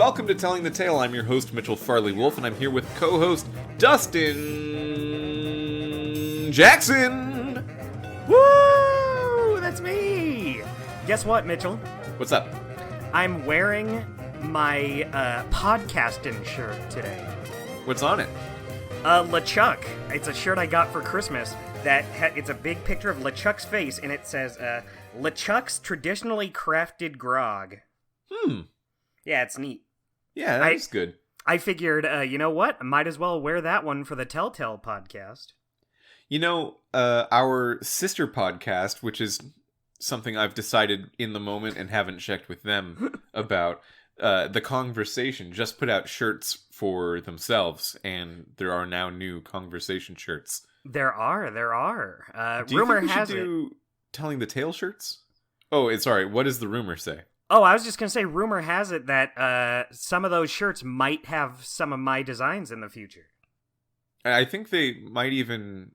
Welcome to Telling the Tale. I'm your host, Mitchell Farley Wolf, and I'm here with co-host Dustin Jackson. Woo! That's me! Guess what, Mitchell? What's up? I'm wearing my podcasting shirt today. What's on it? LeChuck. It's a shirt I got for Christmas. It's a big picture of LeChuck's face, and it says, LeChuck's traditionally crafted grog. Yeah, it's neat. Yeah, that's good. I figured, you know what? I might as well wear that one for the Telltale podcast. You know, our sister podcast, which is something I've decided in the moment and haven't checked with them about, The Conversation, just put out shirts for themselves, and there are now new Conversation shirts. There are. Do you think we should do Telling the Tale shirts? Oh, sorry, what does the rumor say? Oh, I was just going to say, rumor has it that some of those shirts might have some of my designs in the future. I think they might even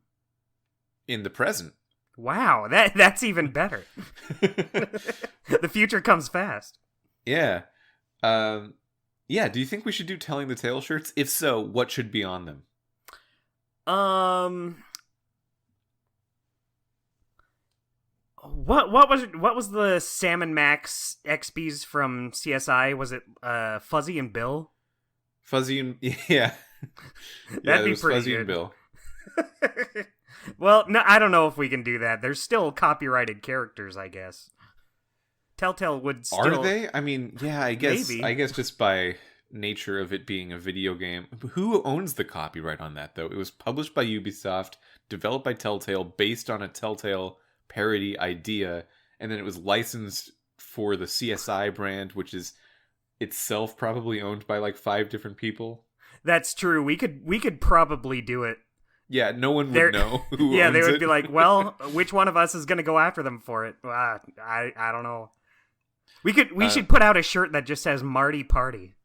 in the present. Wow, that's even better. The future comes fast. Yeah. Do you think we should do Telling the Tale shirts? If so, what should be on them? What was the Sam and Max XBs from CSI? Was it Fuzzy and Bill? Fuzzy and yeah. That'd be pretty Fuzzy good. And Bill. Well, no, I don't know if we can do that. There's still copyrighted characters, I guess. Telltale would still... Are they? I mean, yeah, I guess Maybe. I guess just by nature of it being a video game. Who owns the copyright on that, though? It was published by Ubisoft, developed by Telltale, based on a Telltale parody idea, and then it was licensed for the CSI brand, which is itself probably owned by like 5 different people. That's true. We could probably do it. Yeah, no one would know who Yeah, owns they would it. be like, well, which one of us is going to go after them for it? I don't know. We should put out a shirt that just says Marty Party.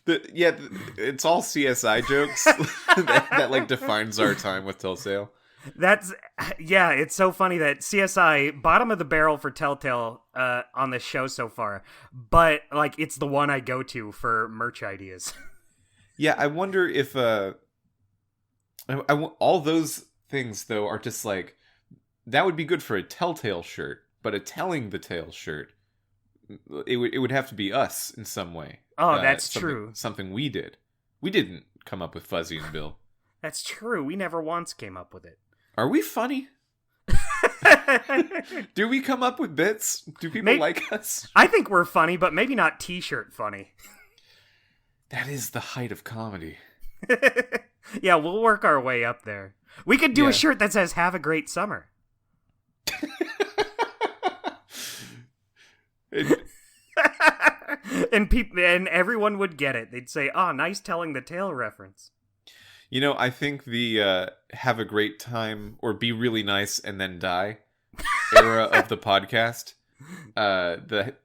It's all CSI jokes that like defines our time with Telltale. It's so funny that CSI, bottom of the barrel for Telltale on this show so far, but like it's the one I go to for merch ideas. Yeah, I wonder if all those things though are just like, that would be good for a Telltale shirt, but a Telling the Tale shirt, it would have to be us in some way. Oh, that's true. Something we did. We didn't come up with Fuzzy and Bill. That's true. We never once came up with it. Are we funny? Do we come up with bits? Do people like us? I think we're funny, but maybe not t-shirt funny. That is the height of comedy. Yeah, we'll work our way up there. We could do a shirt that says "Have a great summer." And everyone would get it. They'd say, "Oh, nice Telling the Tale reference." You know, I think the have a great time or be really nice and then die era of the podcast, the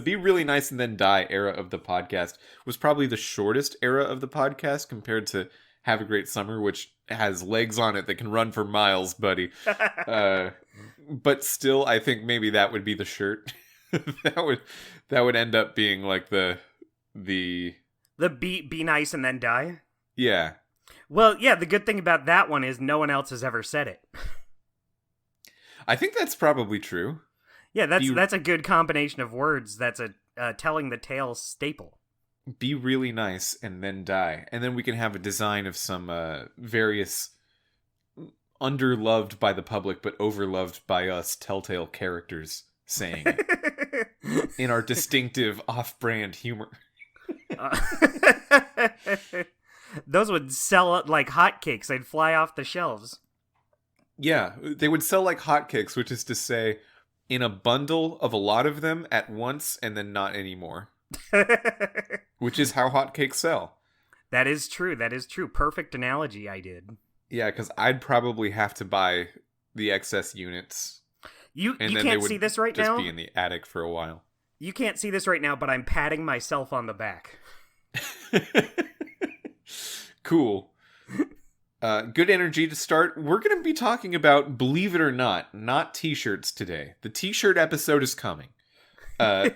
be really nice and then die era of the podcast was probably the shortest era of the podcast compared to have a great summer, which has legs on it that can run for miles, buddy. But still, I think maybe that would be the shirt. that would end up being like the be nice and then die. Yeah. Well, yeah, the good thing about that one is no one else has ever said it. I think that's probably true. Yeah, that's a good combination of words. That's a Telling the Tale staple. Be really nice and then die. And then we can have a design of some various underloved by the public but overloved by us Telltale characters saying it in our distinctive off-brand humor. Those would sell like hotcakes. They'd fly off the shelves. Yeah, they would sell like hotcakes, which is to say, in a bundle of a lot of them at once and then not anymore. Which is how hotcakes sell. That is true. Perfect analogy I did. Yeah, because I'd probably have to buy the excess units. You can't see this right now? Just be in the attic for a while. You can't see this right now, but I'm patting myself on the back. Cool. Good energy to start. We're going to be talking about, believe it or not t-shirts today. The t-shirt episode is coming. Uh,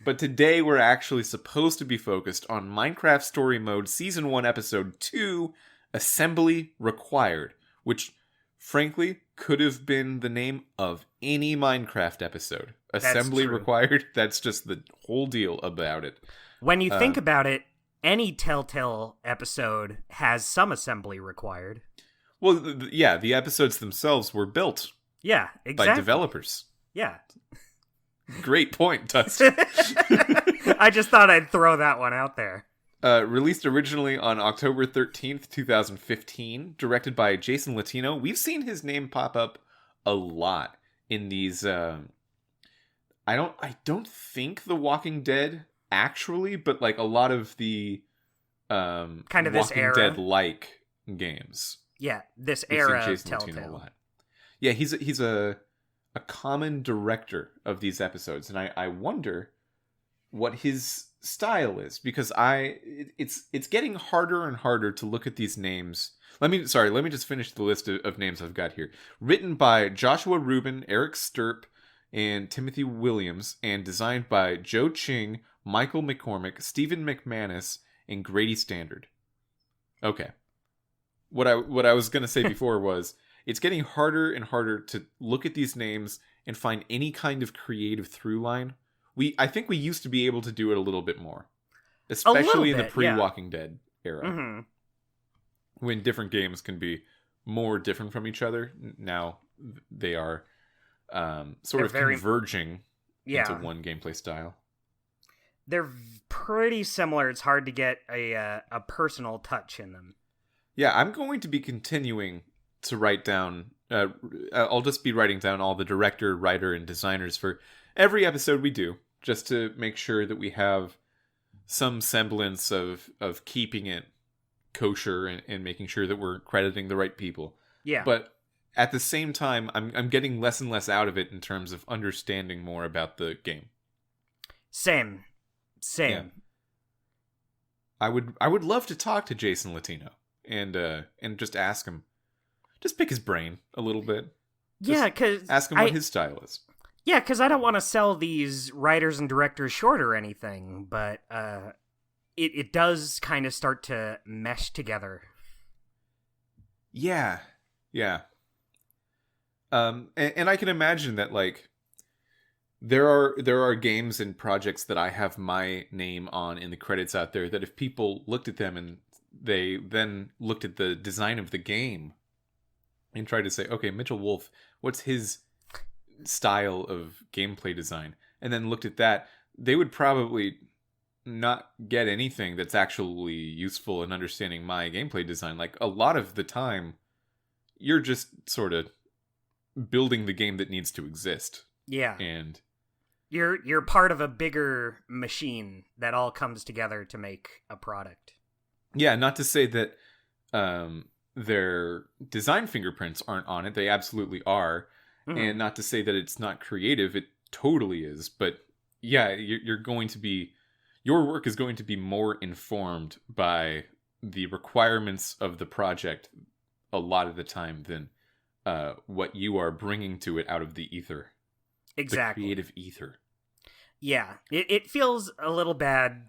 but today we're actually supposed to be focused on Minecraft Story Mode Season 1, Episode 2, Assembly Required, which, frankly, could have been the name of any Minecraft episode. Assembly Required, that's just the whole deal about it. When you think about it, any Telltale episode has some assembly required. Well, the episodes themselves were built exactly. by developers. Yeah. Great point, Dustin. I just thought I'd throw that one out there. Released originally on October 13th, 2015, directed by Jason Latino. We've seen his name pop up a lot in these... I don't think The Walking Dead, actually, but like a lot of the kind of this Walking era. Dead-like games. Yeah, this We've era seen of Jason Latino Telltale. a lot. Yeah, he's a common director of these episodes, and I wonder what his style is, because it's getting harder and harder to look at these names. Let me just finish the list of names I've got here. Written by Joshua Rubin, Eric Sturp, and Timothy Williams, and designed by Joe Ching, Michael McCormick, Stephen McManus, and Grady Standard. Okay. What I was going to say before was, it's getting harder and harder to look at these names and find any kind of creative through line. I think we used to be able to do it a little bit more. Especially in the pre-Walking Dead era. Mm-hmm. When different games can be more different from each other. Now they are converging into one gameplay style. They're pretty similar. It's hard to get a personal touch in them. Yeah, I'm going to be continuing to write down... I'll just be writing down all the director, writer, and designers for every episode we do, just to make sure that we have some semblance of keeping it kosher and making sure that we're crediting the right people. Yeah. But at the same time, I'm getting less and less out of it in terms of understanding more about the game. Same. Yeah. I would love to talk to Jason Latino and just ask him, just pick his brain a little bit. Yeah, because ask him what his style is. Yeah, because I don't want to sell these writers and directors short or anything, but it does kind of start to mesh together. Yeah. And I can imagine that, like, there are games and projects that I have my name on in the credits out there that if people looked at them and they then looked at the design of the game and tried to say, okay, Mitchell Wolf, what's his style of gameplay design? And then looked at that, they would probably not get anything that's actually useful in understanding my gameplay design. Like, a lot of the time, you're just sort of building the game that needs to exist. Yeah. And you're part of a bigger machine that all comes together to make a product. Yeah, not to say that their design fingerprints aren't on it. They absolutely are. Mm-hmm. And not to say that it's not creative. It totally is. But yeah, you're going to be... Your work is going to be more informed by the requirements of the project a lot of the time than what you are bringing to it out of the ether. Exactly. The creative ether. Yeah. It feels a little bad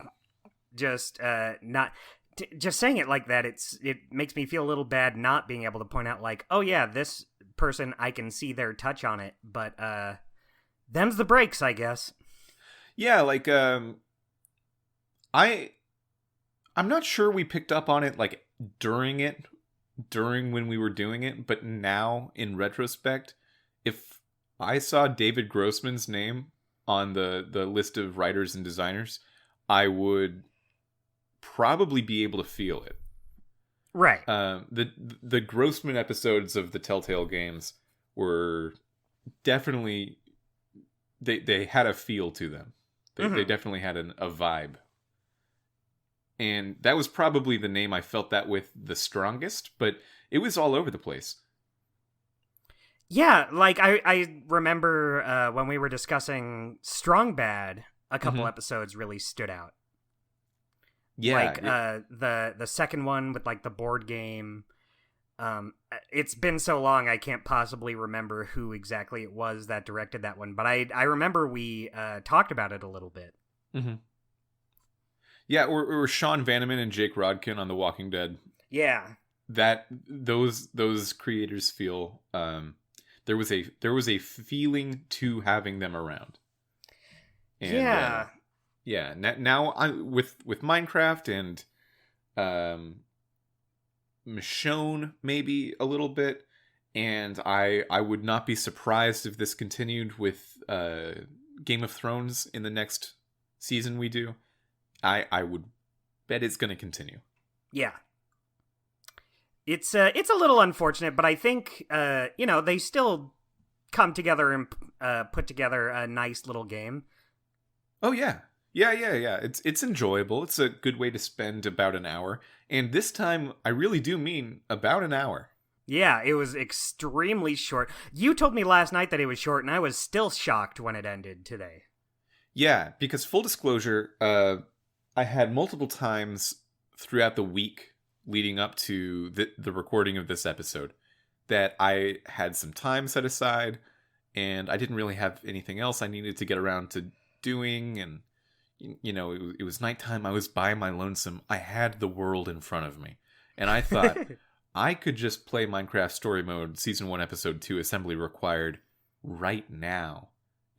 just just saying it like that. It makes me feel a little bad not being able to point out, like, oh yeah, this person, I can see their touch on it, but them's the breaks, I guess. Yeah, like I'm not sure we picked up on it like during when we were doing it, but now in retrospect, if I saw David Grossman's name on the list of writers and designers, I would probably be able to feel it. Right. The Grossman episodes of the Telltale games were definitely they had a feel to them. They definitely had a vibe. And that was probably the name I felt that with the strongest, but it was all over the place. Yeah, like I remember when we were discussing Strong Bad, a couple episodes really stood out. Yeah, like the second one with like the board game, It's been so long I can't possibly remember who exactly it was that directed that one, but I remember we talked about it a little bit. Mm-hmm. Yeah, or Sean Vanneman and Jake Rodkin on The Walking Dead. Yeah. That those creators feel there was a feeling to having them around. And, yeah. Yeah. Now I with Minecraft and Michonne maybe a little bit, and I would not be surprised if this continued with Game of Thrones in the next season we do. I would bet it's going to continue. Yeah. It's a little unfortunate, but I think they still come together and put together a nice little game. Oh yeah. Yeah. It's enjoyable. It's a good way to spend about an hour. And this time, I really do mean about an hour. Yeah, it was extremely short. You told me last night that it was short, and I was still shocked when it ended today. Yeah, because full disclosure, I had multiple times throughout the week leading up to the recording of this episode that I had some time set aside, and I didn't really have anything else I needed to get around to doing, and it was nighttime. I was by my lonesome. I had the world in front of me, and I thought I could just play Minecraft Story Mode Season 1 Episode 2 Assembly Required right now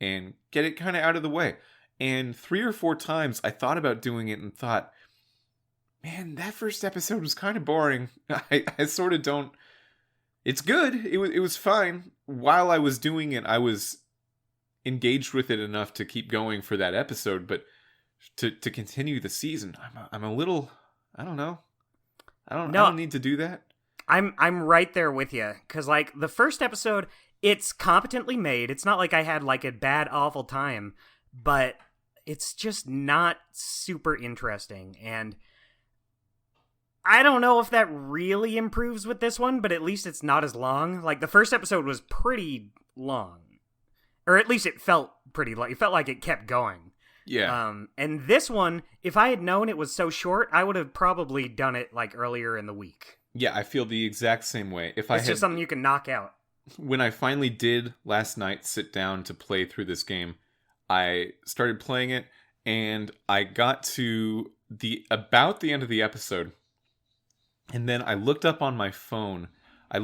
and get it kind of out of the way. And 3 or 4 times I thought about doing it and thought, man, that first episode was kind of boring. I sort of don't... It's good. It was fine. While I was doing it, I was engaged with it enough to keep going for that episode, but to continue the season, I'm a little... I don't know. I don't need to do that. I'm right there with you, because the first episode, it's competently made. It's not like I had a bad, awful time, but it's just not super interesting, and I don't know if that really improves with this one, but at least it's not as long. The first episode was pretty long, or at least it felt pretty long. It felt like it kept going. Yeah. And this one, if I had known it was so short, I would have probably done it earlier in the week. Yeah, I feel the exact same way. It's just something you can knock out. When I finally did last night sit down to play through this game, I started playing it, and I got to about the end of the episode, and then I looked up on my phone. I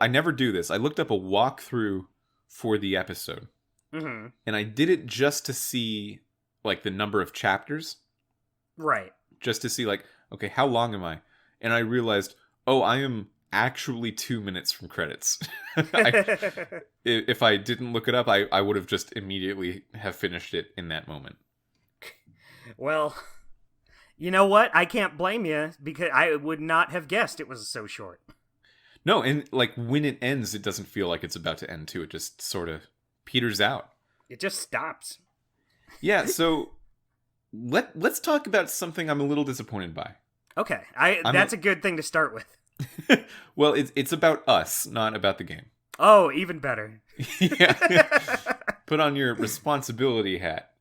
never do this. I looked up a walkthrough for the episode, mm-hmm. and I did it just to see the number of chapters, right? Just to see okay, how long am I? And I realized, oh, I am actually 2 minutes from credits. If I didn't look it up, I would have just immediately have finished it in that moment. Well, you know what? I can't blame you, because I would not have guessed it was so short. No, and when it ends, it doesn't feel like it's about to end too. It just sort of peters out. It just stops. Yeah, so let's talk about something I'm a little disappointed by. Okay, that's a good thing to start with. Well, it's about us, not about the game. Oh, even better. Yeah. Put on your responsibility hat,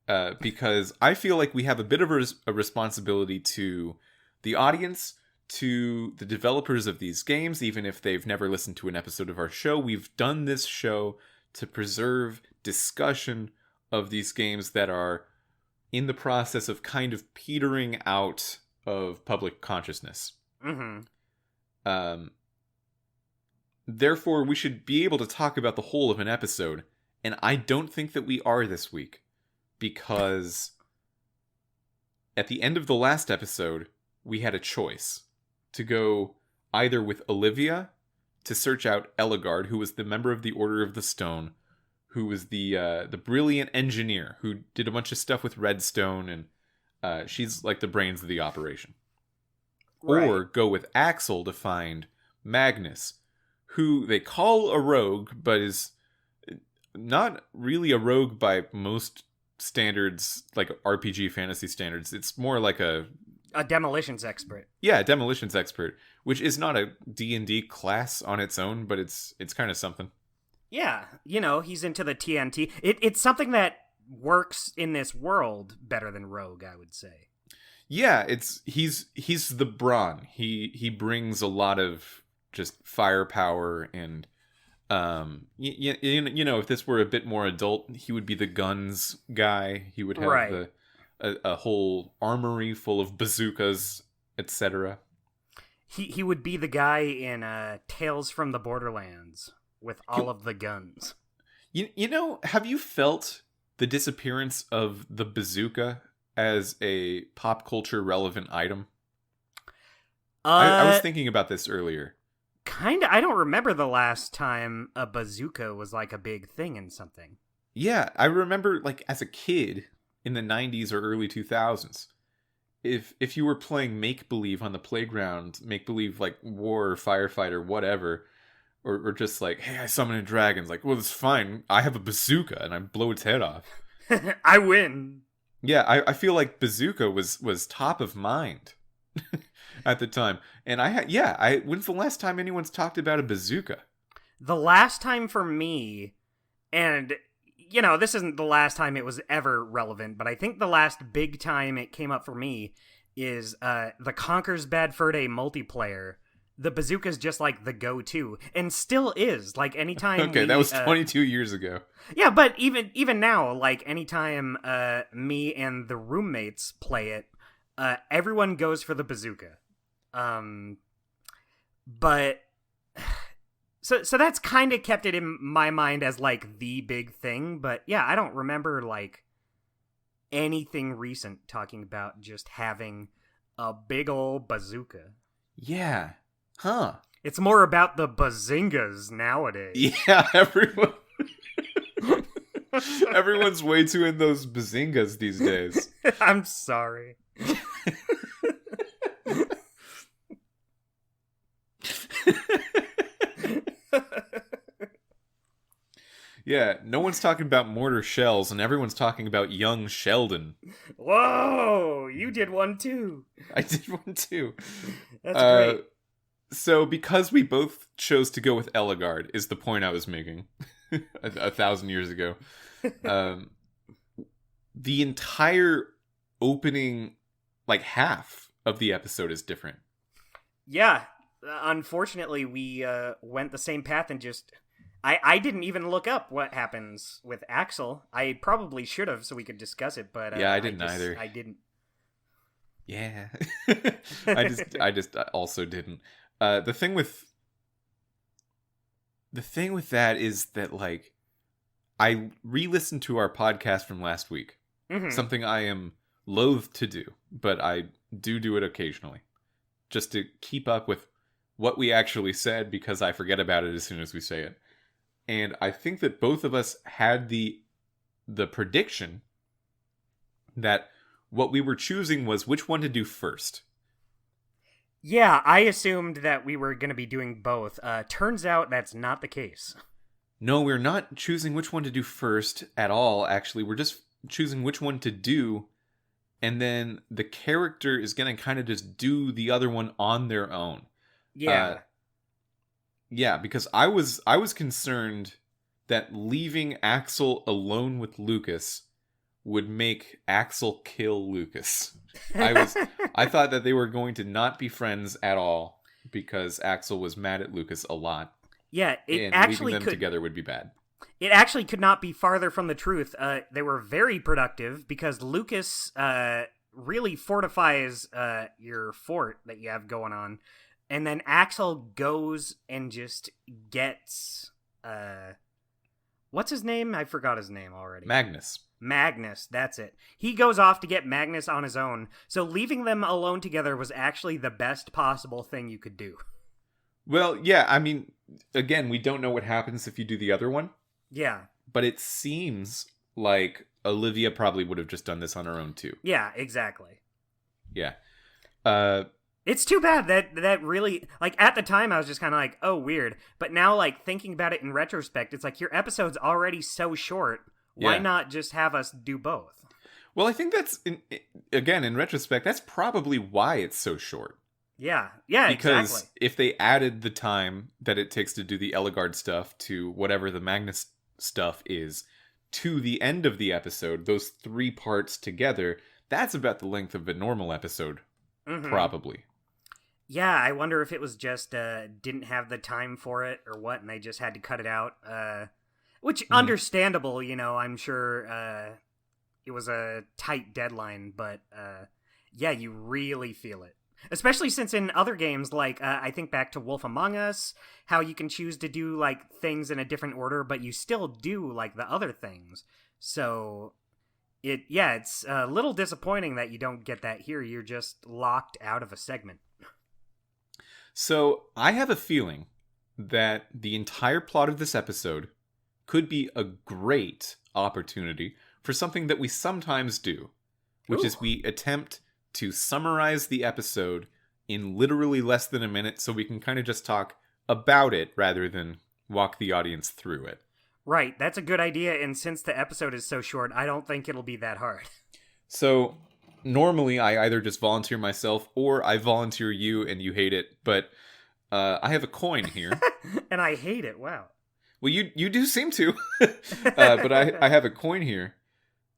because I feel like we have a bit of a responsibility to the audience, to the developers of these games, even if they've never listened to an episode of our show. We've done this show to preserve discussion of these games that are in the process of kind of petering out of public consciousness. Mm-hmm. Therefore, we should be able to talk about the whole of an episode, and I don't think that we are this week, because at the end of the last episode, we had a choice to go either with Olivia to search out Ellegaard, who was the member of the Order of the Stone, who was the brilliant engineer who did a bunch of stuff with Redstone, and she's the brains of the operation. Right. Or go with Axel to find Magnus, who they call a rogue, but is not really a rogue by most standards, RPG fantasy standards. It's more like a demolitions expert. Yeah, a demolitions expert, which is not a D&D class on its own, but it's kind of something. Yeah, he's into the TNT. It's something that works in this world better than rogue, I would say. Yeah, he's the brawn. He brings a lot of just firepower and you know, if this were a bit more adult, he would be the guns guy. He would have a whole armory full of bazookas, etc. He would be the guy in Tales from the Borderlands with all of the guns. You know, have you felt the disappearance of the bazooka as a pop culture relevant item? I was thinking about this earlier. Kinda. I don't remember the last time a bazooka was like a big thing in something. Yeah, I remember like as a kid in the 90s or early 2000s, if you were playing make-believe on the playground, make-believe like war or firefighter, whatever, or just like, hey, I summon a dragon, it's like, well, it's fine, I have a bazooka and I blow its head off. I win. Yeah, I feel like bazooka was top of mind at the time. And when's the last time anyone's talked about a bazooka? The last time for me, and, you know, this isn't the last time it was ever relevant, but I think the last big time it came up for me is the Conker's Bad Fur Day multiplayer. The bazooka's just like the go-to, and still is. Like anytime. Okay, that was 22 years ago. Yeah, but even now, like anytime me and the roommates play it, everyone goes for the bazooka. But so that's kind of kept it in my mind as like the big thing. But yeah, I don't remember like anything recent talking about just having a big old bazooka. Yeah. Huh. It's more about the bazingas nowadays. Yeah, everyone's way too in those bazingas these days. I'm sorry. Yeah, no one's talking about mortar shells, and everyone's talking about young Sheldon. Whoa, you did one too. I did one too. That's great. So, because we both chose to go with Eligard, is the point I was making 1,000 years ago. The entire opening, like half of the episode, is different. Yeah, unfortunately, we went the same path and just... I didn't even look up what happens with Axel. I probably should have so we could discuss it, but... yeah, I didn't either. I didn't. Yeah. I just also didn't. The thing with that is that, like, I re-listened to our podcast from last week. Mm-hmm. Something I am loath to do, but I do it occasionally. Just to keep up with what we actually said, because I forget about it as soon as we say it. And I think that both of us had the prediction that what we were choosing was which one to do first. Yeah, I assumed that we were going to be doing both. Turns out that's not the case. No, we're not choosing which one to do first at all, actually. We're just choosing which one to do, and then the character is going to kind of just do the other one on their own. Yeah. Yeah, because I was concerned that leaving Axel alone with Lucas would make Axel kill Lucas. I thought that they were going to not be friends at all because Axel was mad at Lucas a lot. Yeah, and leaving them together would be bad. It actually could not be farther from the truth. They were very productive because Lucas really fortifies your fort that you have going on. And then Axel goes and just gets... what's his name? I forgot his name already. Magnus, that's it. He goes off to get Magnus on his own. So leaving them alone together was actually the best possible thing you could do. Well, yeah, I mean, again, we don't know what happens if you do the other one. Yeah. But it seems like Olivia probably would have just done this on her own, too. Yeah, exactly. Yeah. It's too bad that really, like, at the time I was just kind of like, oh, weird. But now, like, thinking about it in retrospect, it's like your episode's already so short. Why not just have us do both? Well, I think that's, again, in retrospect, that's probably why it's so short. Yeah, because exactly. If they added the time that it takes to do the Eligard stuff to whatever the Magnus stuff is to the end of the episode, those 3 parts together, that's about the length of a normal episode, probably. Yeah, I wonder if it was just didn't have the time for it or what, and they just had to cut it out. Which, understandable, you know, I'm sure it was a tight deadline, but yeah, you really feel it. Especially since in other games, like, I think back to Wolf Among Us, how you can choose to do, like, things in a different order, but you still do, like, the other things. So, it's a little disappointing that you don't get that here. You're just locked out of a segment. So, I have a feeling that the entire plot of this episode could be a great opportunity for something that we sometimes do, which is we attempt to summarize the episode in literally less than a minute so we can kind of just talk about it rather than walk the audience through it. Right, that's a good idea, and since the episode is so short, I don't think it'll be that hard. So, normally I either just volunteer myself or I volunteer you and you hate it, but I have a coin here. And I hate it, wow. Well, you do seem to. But I have a coin here,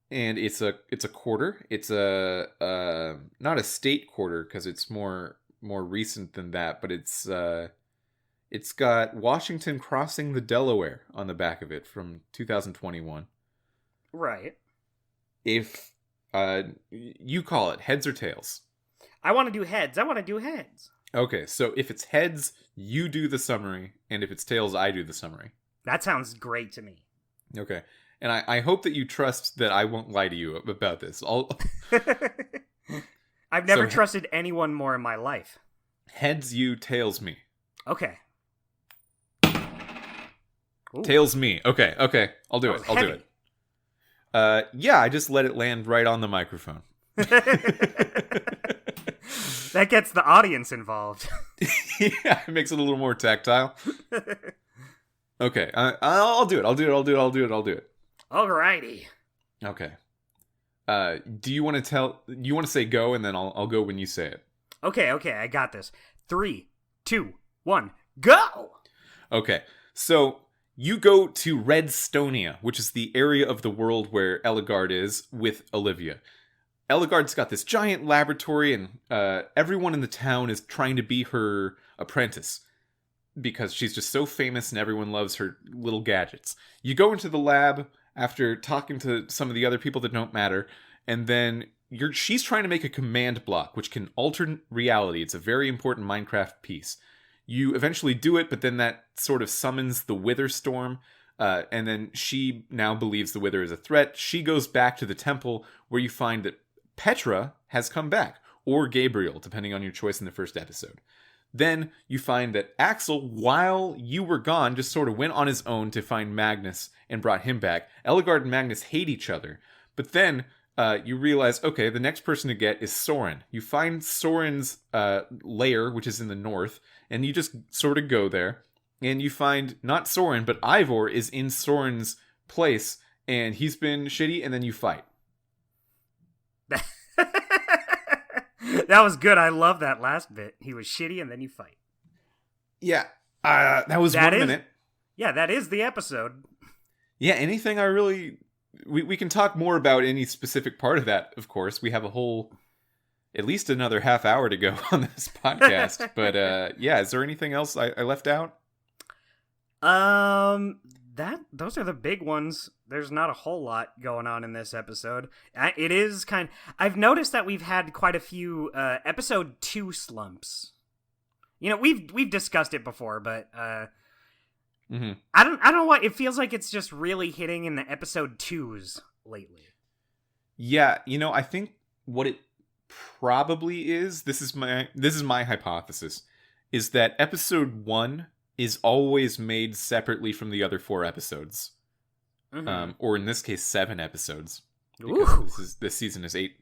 and it's a quarter. It's a not a state quarter because it's more recent than that, but it's got Washington crossing the Delaware on the back of it from 2021. Right. If you call it heads or tails. I want to do heads. Okay, so if it's heads, you do the summary, and if it's tails, I do the summary. That sounds great to me. Okay. And I hope that you trust that I won't lie to you about this. I've never trusted anyone more in my life. Heads you, tails me. Okay. Ooh. Tails me. Okay. I'll do it. Yeah, I just let it land right on the microphone. That gets the audience involved. Yeah, it makes it a little more tactile. Okay, I'll do it. Alrighty. Okay. Do you want to say go, and then I'll go when you say it? Okay, I got this. 3, 2, 1, go! Okay, so you go to Redstonia, which is the area of the world where Eligard is, with Olivia. Eligard's got this giant laboratory, and everyone in the town is trying to be her apprentice, because she's just so famous and everyone loves her little gadgets. You go into the lab after talking to some of the other people that don't matter, and then she's trying to make a command block, which can alter reality. It's a very important Minecraft piece. You eventually do it, but then that sort of summons the Wither Storm, and then she now believes the Wither is a threat. She goes back to the temple, where you find that Petra has come back, or Gabriel, depending on your choice in the first episode. Then you find that Axel, while you were gone, just sort of went on his own to find Magnus and brought him back. Eligard and Magnus hate each other. But then you realize, okay, the next person to get is Soren. You find Soren's lair, which is in the north, and you just sort of go there. And you find not Soren, but Ivor is in Soren's place, and he's been shitty, and then you fight. That was good. I love that last bit. He was shitty and then you fight. Yeah. That was 1 minute. Yeah, that is the episode. Yeah, anything I really... We can talk more about any specific part of that, of course. We have at least another half hour to go on this podcast. But yeah, is there anything else I left out? Those are the big ones. There's not a whole lot going on in this episode. It is I've noticed that we've had quite a few episode 2 slumps. You know, we've discussed it before, but I don't know what it feels like. It's just really hitting in the episode 2s lately. Yeah, you know, I think what it probably is. This is my hypothesis. Is that episode 1 is always made separately from the other 4 episodes. Or in this case, 7 episodes. Because this season is 8.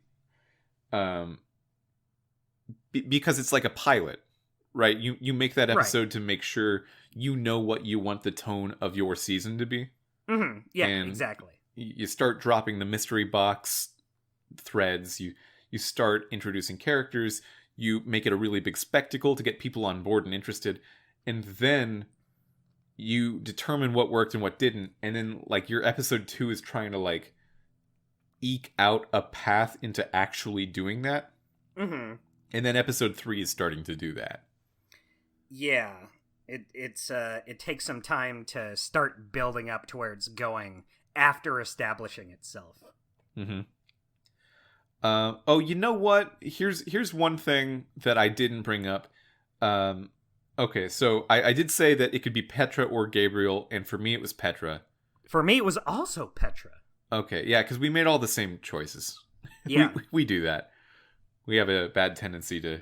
Because it's like a pilot, right? You make that episode to make sure you know what you want the tone of your season to be. Mm-hmm. Yeah, and exactly. You start dropping the mystery box threads. You start introducing characters. You make it a really big spectacle to get people on board and interested. And then you determine what worked and what didn't. And then, like, your episode 2 is trying to, like, eke out a path into actually doing that. Mm-hmm. And then episode 3 is starting to do that. Yeah. It takes some time to start building up to where it's going after establishing itself. Mm-hmm. Oh, you know what? Here's one thing that I didn't bring up. Okay, so I did say that it could be Petra or Gabriel, and for me it was Petra. For me, it was also Petra. Okay, yeah, because we made all the same choices. Yeah. we do that. We have a bad tendency to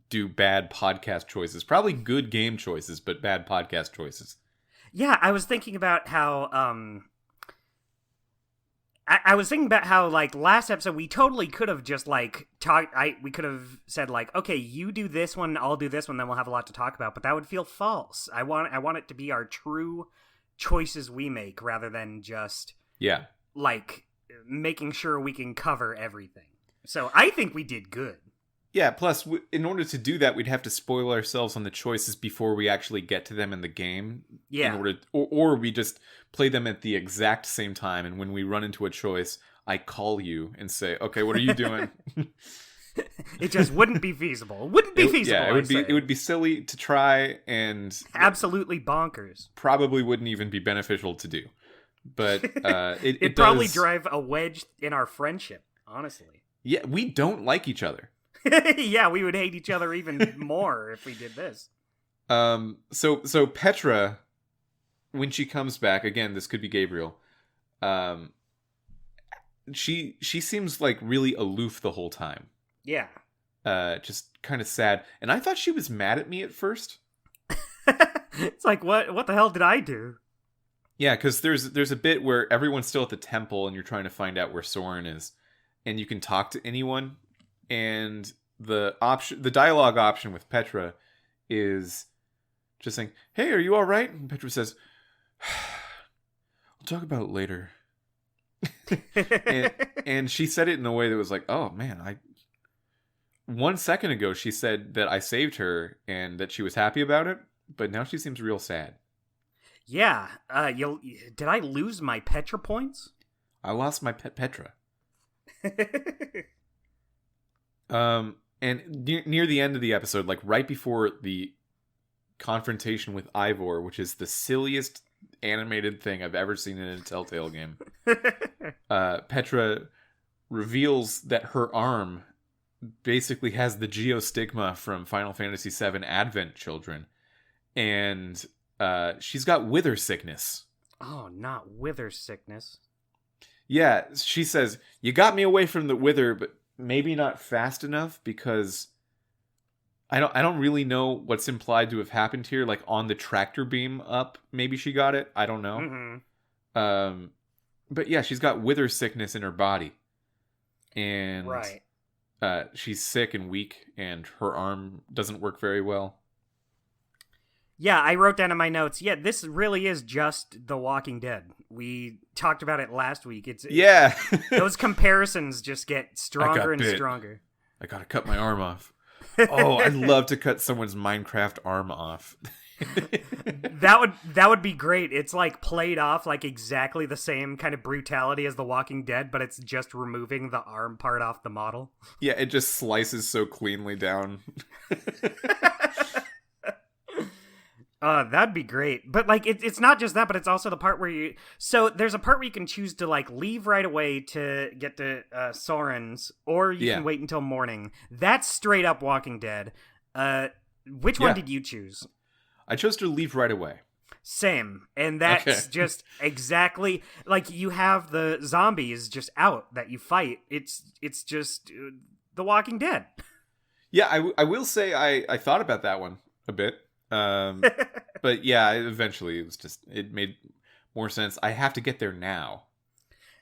do bad podcast choices. Probably good game choices, but bad podcast choices. Yeah, I was thinking about how, I was thinking about how, like, last episode, we totally could have just, like, we could have said, like, okay, you do this one, I'll do this one, then we'll have a lot to talk about, but that would feel false. I want it to be our true choices we make, rather than just, yeah, like, making sure we can cover everything. So I think we did good. Yeah, plus, in order to do that, we'd have to spoil ourselves on the choices before we actually get to them in the game. Yeah. In order, or we just play them at the exact same time, and when we run into a choice, I call you and say, okay, what are you doing? It just wouldn't be feasible. Wouldn't be feasible, yeah, it would be silly to try, and absolutely bonkers. Probably wouldn't even be beneficial to do. But it'd probably drive a wedge in our friendship, honestly. Yeah, we don't like each other. Yeah, we would hate each other even more if we did this. So Petra, when she comes back, again, this could be Gabriel. She seems like really aloof the whole time. Yeah. Just kind of sad. And I thought she was mad at me at first. It's like, what the hell did I do? Yeah, because there's a bit where everyone's still at the temple and you're trying to find out where Soren is. And you can talk to anyone. And the dialogue option with Petra is just saying, "Hey, are you all right?" And Petra says, "I'll talk about it later." and she said it in a way that was like, "Oh man, 1 second ago she said that I saved her and that she was happy about it, but now she seems real sad." Yeah. Did I lose my Petra points? I lost my pet Petra. And near the end of the episode, like right before the confrontation with Ivor, which is the silliest animated thing I've ever seen in a Telltale game, Petra reveals that her arm basically has the geostigma from Final Fantasy VII Advent Children, and she's got wither sickness. Oh, not wither sickness. Yeah, she says, "You got me away from the wither, but maybe not fast enough," because I don't really know what's implied to have happened here. Like on the tractor beam up, maybe she got it. I don't know. Mm-hmm. But yeah, she's got wither sickness in her body, and right. She's sick and weak, and her arm doesn't work very well. Yeah, I wrote down in my notes, yeah, this really is just The Walking Dead. We talked about it last week. Yeah. Those comparisons just get stronger and stronger. I gotta cut my arm off. Oh, I'd love to cut someone's Minecraft arm off. That would be great. It's like played off like exactly the same kind of brutality as The Walking Dead, but it's just removing the arm part off the model. Yeah, it just slices so cleanly down. That'd be great. But, like, it's not just that, but it's also the part where so there's a part where you can choose to, like, leave right away to get to Soren's, or you can wait until morning. That's straight up Walking Dead. Which one did you choose? I chose to leave right away. Same. And that's just exactly, like, you have the zombies just out that you fight. It's just The Walking Dead. Yeah, I will say I thought about that one a bit. But yeah, eventually it made more sense. I have to get there now.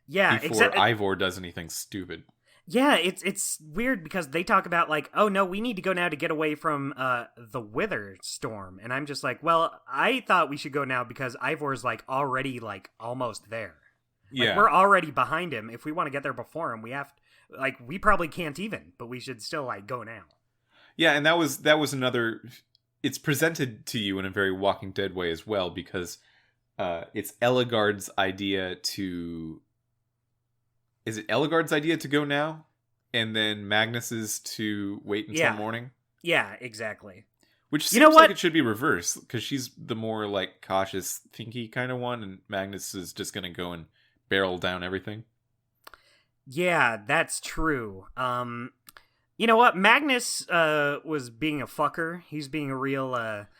Yeah, before Ivor does anything stupid. Yeah, it's weird because they talk about like, oh no, we need to go now to get away from the Wither Storm, and I'm just like, well, I thought we should go now because Ivor's like already like almost there. Like, yeah, we're already behind him. If we want to get there before him, we probably can't even, but we should still like go now. Yeah, and that was another. It's presented to you in a very Walking Dead way as well, because it's Ellegaard's idea to... Is it Ellegaard's idea to go now? and then Magnus is to wait until morning. Yeah, exactly. Which seems like it should be reversed, because she's the more like cautious, thinky kind of one, and Magnus is just gonna go and barrel down everything. Yeah, that's true. You know what? Magnus was being a fucker. He's being a real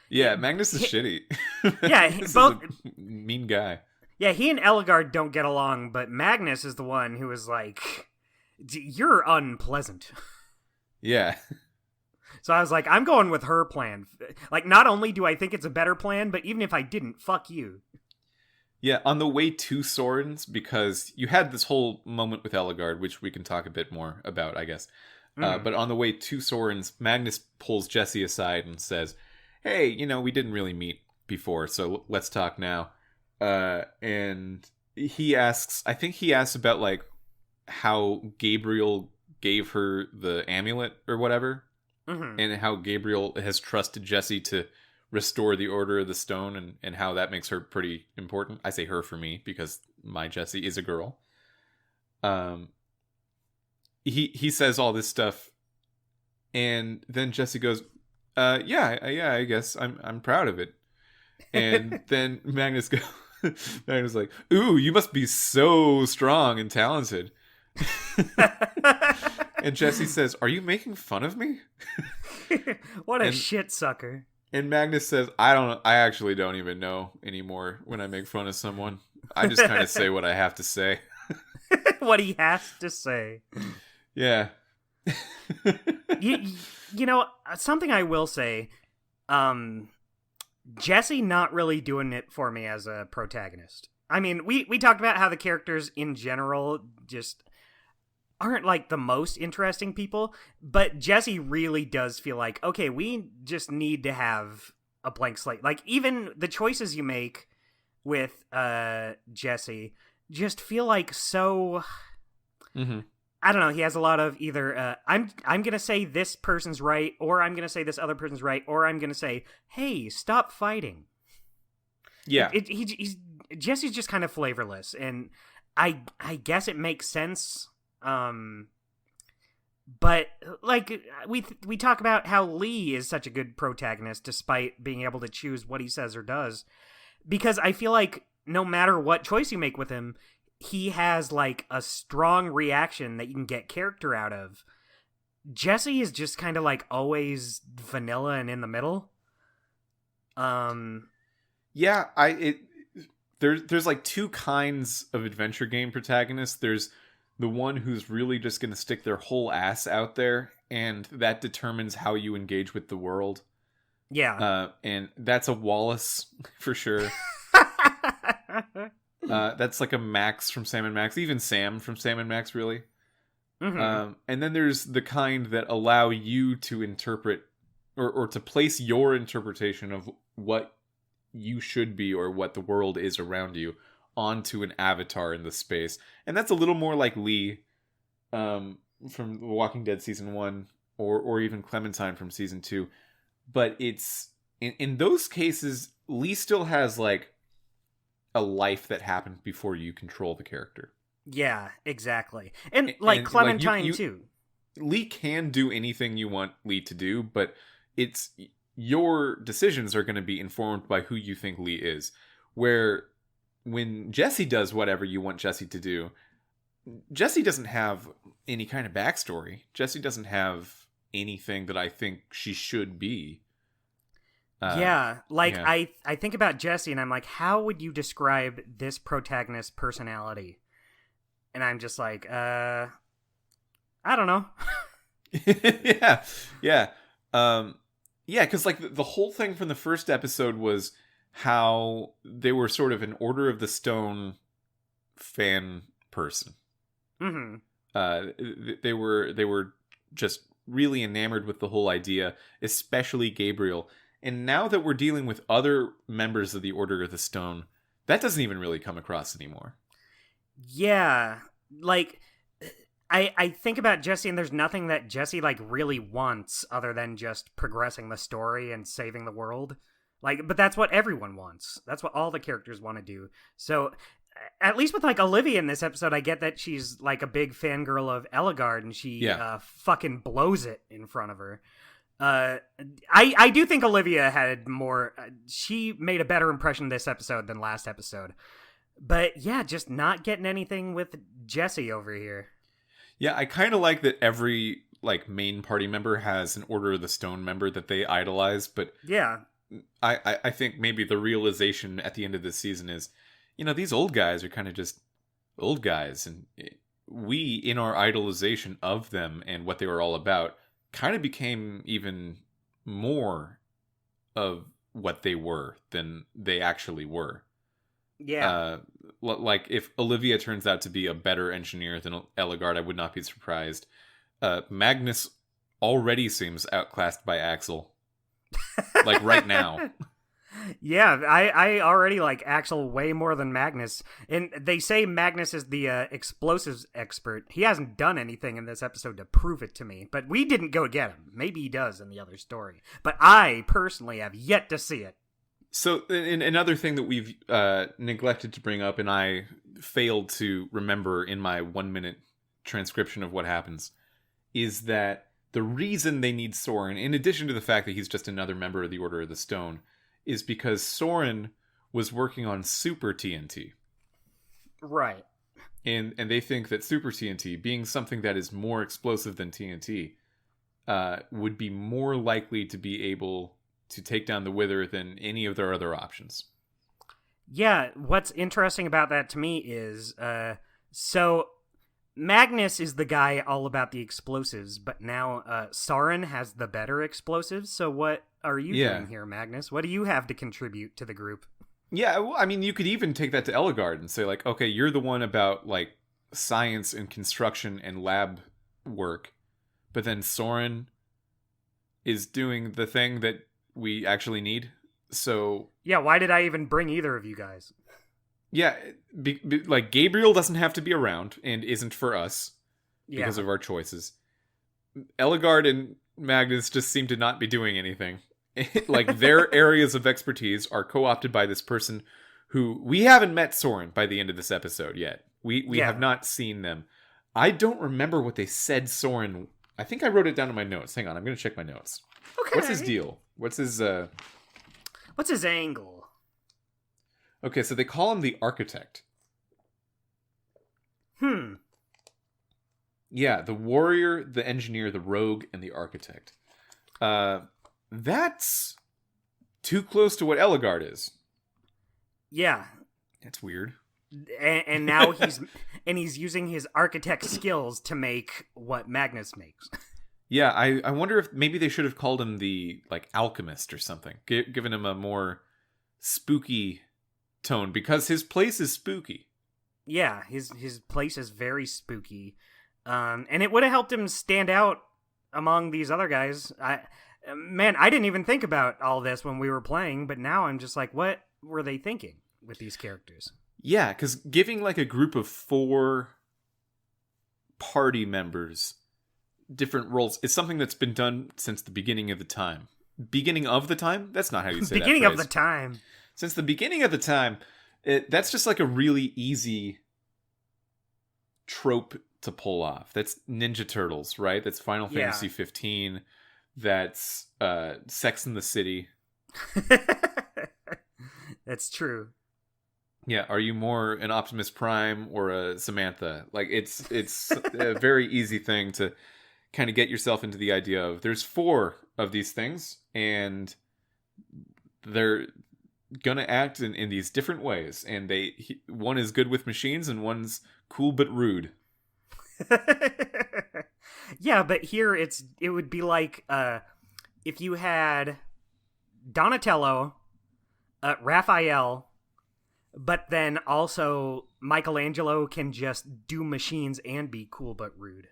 Magnus is shitty. Yeah, both is a mean guy. Yeah, he and Ellegaard don't get along, but Magnus is the one who is like, you're unpleasant. Yeah. So I was like, I'm going with her plan. Like, not only do I think it's a better plan, but even if I didn't, fuck you. Yeah, on the way to Sorens, because you had this whole moment with Ellegaard, which we can talk a bit more about, I guess. But on the way to Sorens, Magnus pulls Jesse aside and says, hey, we didn't really meet before, so let's talk now. And he asks about, like, how Gabriel gave her the amulet or whatever. Mm-hmm. And how Gabriel has trusted Jesse to restore the Order of the Stone, and how that makes her pretty important. I say her for me, because my Jesse is a girl. He says all this stuff, and then Jesse goes, yeah, I guess I'm proud of it. And then Magnus Magnus like, ooh, you must be so strong and talented. And Jesse says, are you making fun of me? What a shit sucker. And Magnus says, I actually don't even know anymore when I make fun of someone. I just kind of say what I have to say. What he has to say. Yeah. you know, something I will say, Jesse not really doing it for me as a protagonist. I mean, we talked about how the characters in general just aren't like the most interesting people, but Jesse really does feel like, okay, we just need to have a blank slate. Like, even the choices you make with Jesse just feel like so... Mm-hmm. I don't know, he has a lot of either, I'm gonna say this person's right, or I'm gonna say this other person's right, or I'm gonna say, hey, stop fighting. Yeah. Jesse's just kind of flavorless, and I guess it makes sense. But like we talk about how Lee is such a good protagonist despite being able to choose what he says or does, because I feel like no matter what choice you make with him, he has like a strong reaction that you can get character out of. Jesse is just kind of like always vanilla and in the middle. Yeah, there's like two kinds of adventure game protagonists. There's the one who's really just going to stick their whole ass out there, and that determines how you engage with the world. Yeah. And that's a Wallace for sure. That's like a Max from Sam and Max, even Sam from Sam and Max, really. Mm-hmm. And then there's the kind that allow you to interpret or to place your interpretation of what you should be or what the world is around you onto an avatar in the space. And that's a little more like Lee from The Walking Dead Season 1 or even Clementine from Season 2. But it's in those cases, Lee still has like a life that happened before you control the character. Yeah, exactly. And like Clementine like too. Lee can do anything you want Lee to do, but it's your decisions are going to be informed by who you think Lee is. Where when Jesse does whatever you want Jesse to do, Jesse doesn't have any kind of backstory. Jesse doesn't have anything that I think she should be. I think about Jesse and I'm like, how would you describe this protagonist's personality? And I'm just like, I don't know. Yeah. Because like the whole thing from the first episode was how they were sort of an Order of the Stone fan person. Mm-hmm. They were just really enamored with the whole idea, especially Gabriel. And now that we're dealing with other members of the Order of the Stone, that doesn't even really come across anymore. Yeah, like I think about Jesse, and there's nothing that Jesse like really wants other than just progressing the story and saving the world. Like, but that's what everyone wants. That's what all the characters want to do. So, at least with like Olivia in this episode, I get that she's like a big fangirl of Eligard, and she fucking blows it in front of her. I do think Olivia had more. She made a better impression this episode than last episode. But yeah, just not getting anything with Jesse over here. Yeah, I kind of like that every like main party member has an Order of the Stone member that they idolize, but yeah. I think maybe the realization at the end of this season is, these old guys are kind of just old guys, and we, in our idolization of them and what they were all about, kind of became even more of what they were than they actually were. Yeah. Like, if Olivia turns out to be a better engineer than Eligard, I would not be surprised. Magnus already seems outclassed by Axel. Like, right now. Yeah, I already like Axel way more than Magnus. And they say Magnus is the explosives expert. He hasn't done anything in this episode to prove it to me. But we didn't go get him. Maybe he does in the other story. But I personally have yet to see it. So, another thing that we've neglected to bring up, and I failed to remember in my 1-minute transcription of what happens, is that the reason they need Soren, in addition to the fact that he's just another member of the Order of the Stone, is because Soren was working on Super TNT. Right. And they think that Super TNT, being something that is more explosive than TNT, would be more likely to be able to take down the Wither than any of their other options. Yeah, what's interesting about that to me is, so Magnus is the guy all about the explosives, but now Soren has the better explosives. So what are you doing here, Magnus? What do you have to contribute to the group? Yeah, well, I mean, you could even take that to Eligard and say, like, okay, you're the one about, like, science and construction and lab work, but then Soren is doing the thing that we actually need. So yeah, why did I even bring either of you guys? Yeah, like, Gabriel doesn't have to be around and isn't for us because of our choices. Eligard and Magnus just seem to not be doing anything. Like, their areas of expertise are co-opted by this person who we haven't met Soren by the end of this episode yet. We have not seen them. I don't remember what they said Soren. I think I wrote it down in my notes. Hang on, I'm going to check my notes. Okay. What's his deal? What's his angle? Okay, so they call him the architect. Yeah, the warrior, the engineer, the rogue, and the architect. That's too close to what Eligard is. Yeah. That's weird. And now he's using his architect skills to make what Magnus makes. Yeah, I wonder if maybe they should have called him the, like, alchemist or something. Given him a more spooky tone, because his place is spooky. Yeah, his place is very spooky. And it would have helped him stand out among these other guys. I didn't even think about all this when we were playing, but now I'm just like, what were they thinking with these characters? Yeah, because giving, like, a group of 4 party members different roles is something that's been done since the beginning of the time. Beginning of the time? That's not how you say that beginning phrase. of the time. Since the beginning of the time, that's just like a really easy trope to pull off. That's Ninja Turtles, right? That's Final Fantasy 15. That's Sex and the City. That's true. Yeah, are you more an Optimus Prime or a Samantha? Like, it's a very easy thing to kind of get yourself into the idea of there's 4 of these things, and they're gonna act in these different ways, and one is good with machines and one's cool but rude. Yeah, but here it would be like if you had Donatello, Raphael, but then also Michelangelo can just do machines and be cool but rude.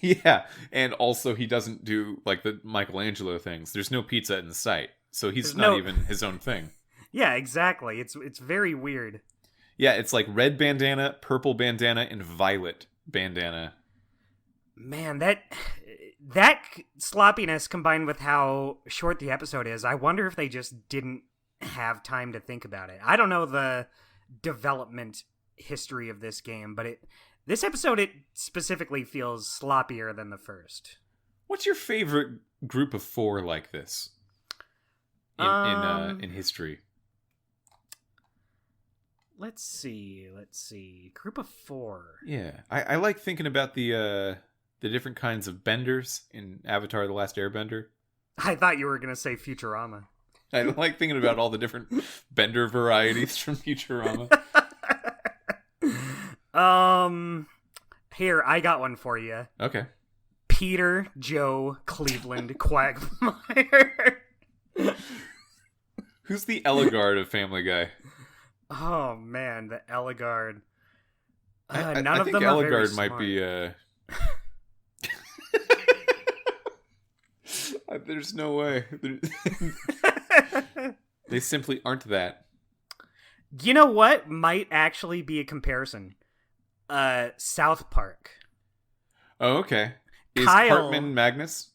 Yeah, and also he doesn't do, like, the Michelangelo things. There's no pizza in sight, so he's not even his own thing. Yeah, exactly. It's very weird. Yeah, it's like red bandana, purple bandana, and violet bandana. Man, that sloppiness combined with how short the episode is, I wonder if they just didn't have time to think about it. I don't know the development history of this game, but this episode, it specifically feels sloppier than the first. What's your favorite group of 4 like this in history? Let's see. Group of 4. Yeah, I like thinking about the different kinds of benders in Avatar: The Last Airbender. I thought you were gonna say Futurama. I like thinking about all the different bender varieties from Futurama. Here, I got one for you. Okay. Peter, Joe, Cleveland, Quagmire. Who's the Eligard of Family Guy? Oh man, the Eligard. I None of think them are very Eligard smart. might be. There's no way. They simply aren't that. You know what might actually be a comparison? South Park. Oh, okay. Is Kyle- Cartman Magnus?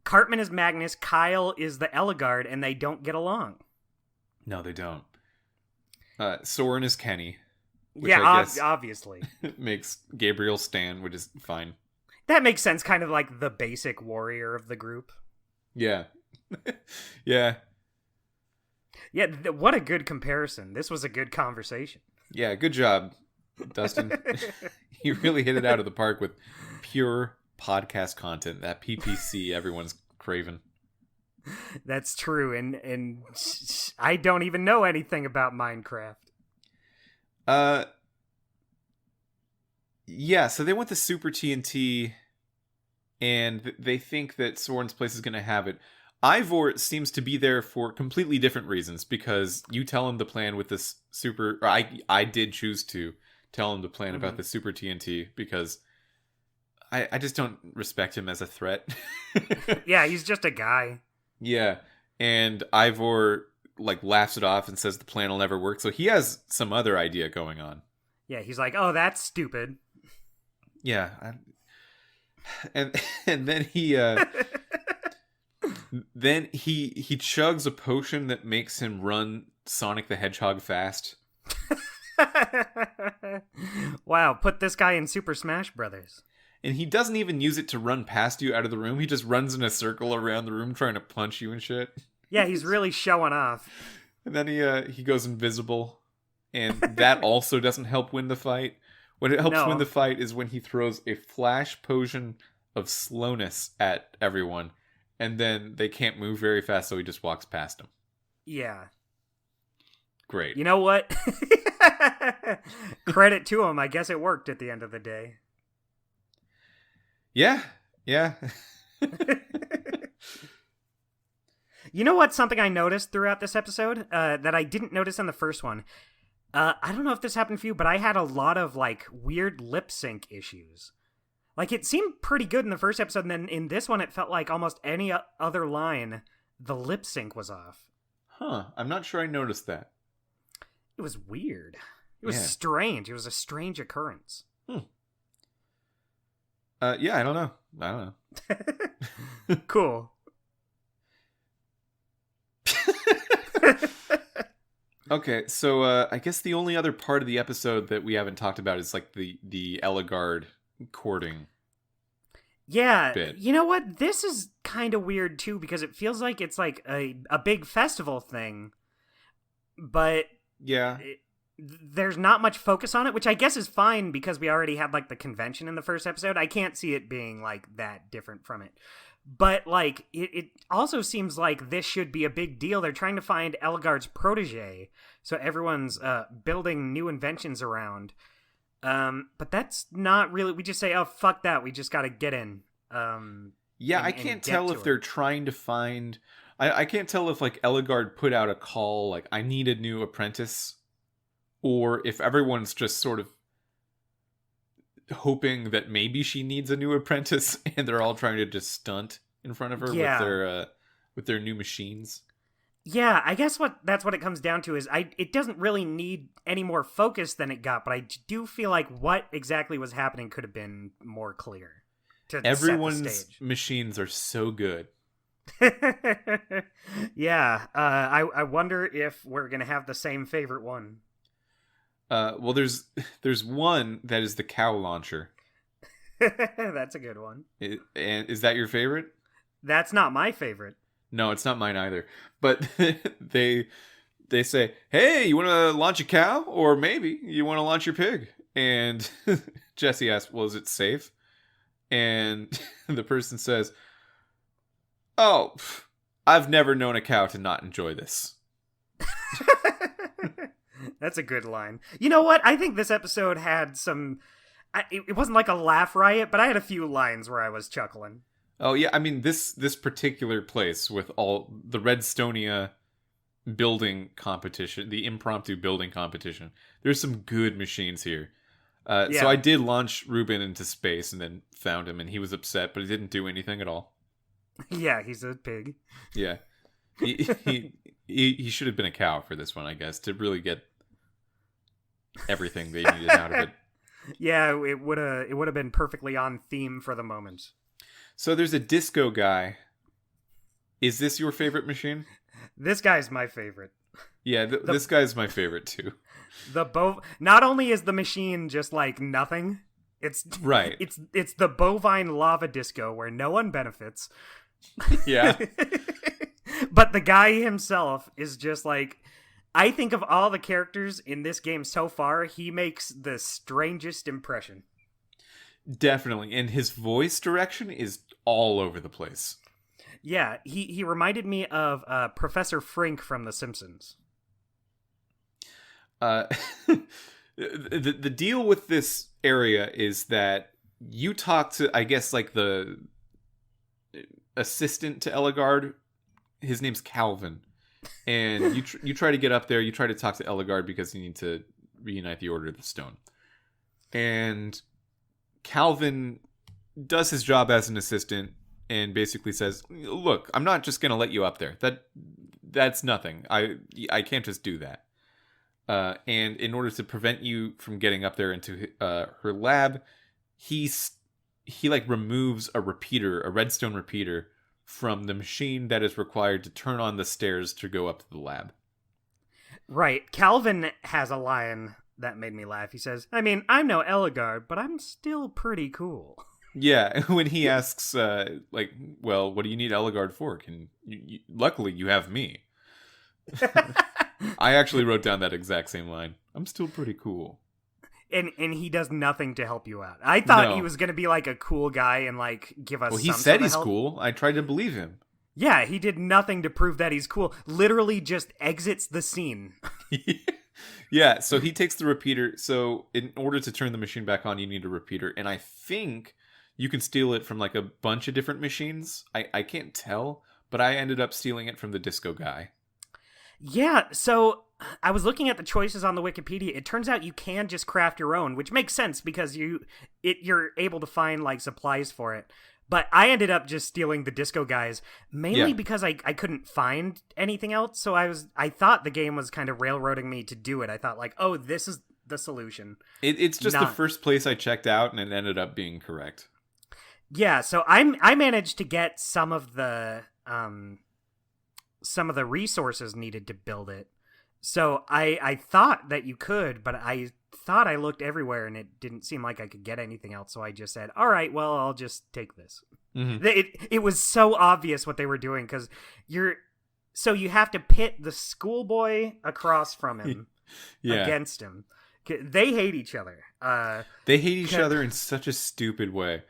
Cartman is Magnus, Kyle is the Eligard, and they don't get along. No, they don't. Soren is Kenny. Which Yeah, I guess obviously. makes Gabriel Stan, which is fine. That makes sense, kind of like the basic warrior of the group. Yeah. Yeah. Yeah, what a good comparison. This was a good conversation. Yeah, good job, Dustin. You really hit it out of the park with pure podcast content, that PPC everyone's craving. That's true, and I don't even know anything about Minecraft. Yeah, so they went to Super TnT, and they think that Soren's place is going to have it. Ivor seems to be there for completely different reasons, because you tell him the plan with this super... Or I did choose to tell him the plan about the Super TnT, because I just don't respect him as a threat. Yeah, he's just a guy. Yeah, and Ivor laughs it off and says the plan will never work, so he has some other idea going on. Yeah, he's like, oh, that's stupid. Yeah, and then he chugs a potion that makes him run Sonic the Hedgehog fast. Wow, put this guy in Super Smash Brothers. And he doesn't even use it to run past you out of the room. He just runs in a circle around the room trying to punch you and shit. Yeah, he's really showing off. And then he goes invisible, and that also doesn't help win the fight. What it helps win the fight is when he throws a flash potion of slowness at everyone, and then they can't move very fast, so he just walks past them. Yeah. Great. You know what? Credit to him. I guess it worked at the end of the day. Yeah. You know what? Something I noticed throughout this episode that I didn't notice in the first one. I don't know if this happened for you, but I had a lot of weird lip sync issues. It seemed pretty good in the first episode, and then in this one, it felt like almost any other line, the lip sync was off. Huh. I'm not sure I noticed that. It was weird. It was strange. It was a strange occurrence. Yeah, I don't know. Cool. Okay, so I guess the only other part of the episode that we haven't talked about is the Eligard courting. Yeah, bit. You know what? This is kind of weird too, because it feels like it's a big festival thing, but yeah, there's not much focus on it, which I guess is fine because we already had the convention in the first episode. I can't see it being that different from it. But it also seems like this should be a big deal. They're trying to find Eligard's protege, so everyone's building new inventions around. But that's not really. We just say, "Oh, fuck that! We just got to get in." Yeah, I can't tell if they're trying to find. I can't tell if Eligard put out a call I need a new apprentice, or if everyone's just sort of hoping that maybe she needs a new apprentice, and they're all trying to just stunt in front of her with their new machines. Yeah, I guess that's what it comes down to is it doesn't really need any more focus than it got, but I do feel like what exactly was happening could have been more clear. to Everyone's set the stage. machines are so good. Yeah, I wonder if we're gonna have the same favorite one. Well, there's one that is the cow launcher. That's a good one. And is that your favorite? That's not my favorite. No, it's not mine either. But they say, "Hey, you want to launch a cow, or maybe you want to launch your pig?" And Jesse asks, "Well, is it safe?" And the person says, "Oh, I've never known a cow to not enjoy this." That's a good line. You know what? I think this episode had some... It wasn't like a laugh riot, but I had a few lines where I was chuckling. Oh, yeah. I mean, this particular place with all the Redstonia building competition, the impromptu building competition, there's some good machines here. So I did launch Ruben into space and then found him, and he was upset, but he didn't do anything at all. Yeah, he's a pig. Yeah. He should have been a cow for this one, I guess, to really get everything they needed out of it. Yeah, it would have been perfectly on theme for the moment. So there's a disco guy. Is this your favorite machine? This guy's my favorite. Yeah, this guy's my favorite too. Not only is the machine just like nothing, it's right. It's the bovine lava disco where no one benefits. Yeah. But the guy himself is just like, I think of all the characters in this game so far, he makes the strangest impression. Definitely, and his voice direction is all over the place. Yeah, he reminded me of Professor Frink from The Simpsons. The deal with this area is that you talk to, I guess, like the assistant to Eligard. His name's Calvin, and you try to get up there. You try to talk to Eligard because you need to reunite the Order of the Stone. And Calvin does his job as an assistant and basically says, "Look, I'm not just going to let you up there. That's nothing. I can't just do that." And in order to prevent you from getting up there into her lab, he like removes a redstone repeater from the machine that is required to turn on the stairs to go up to the lab. Right. Calvin has a line that made me laugh. He says, "I mean, I'm no Eligard, but I'm still pretty cool." Yeah, when he asks, well, what do you need Eligard for? Luckily, you have me. I actually wrote down that exact same line. I'm still pretty cool. And he does nothing to help you out. I thought he was going to be like a cool guy and like give us. Well, he said he's cool. I tried to believe him. Yeah, he did nothing to prove that he's cool. Literally just exits the scene. Yeah, so he takes the repeater. So in order to turn the machine back on, you need a repeater. And I think you can steal it from like a bunch of different machines. I can't tell, but I ended up stealing it from the disco guy. Yeah, so I was looking at the choices on the Wikipedia. It turns out you can just craft your own, which makes sense because you're able to find like supplies for it. But I ended up just stealing the disco guys, mainly because I couldn't find anything else. So I thought the game was kind of railroading me to do it. I thought like, oh, this is the solution. It's just the first place I checked out, and it ended up being correct. Yeah, so I managed to get some of the resources needed to build it. So I thought that you could, but I thought I looked everywhere and it didn't seem like I could get anything else. So I just said, all right, well, I'll just take this. Mm-hmm. It was so obvious what they were doing because you have to pit the schoolboy across from him against him. They hate each other. They hate each other in such a stupid way.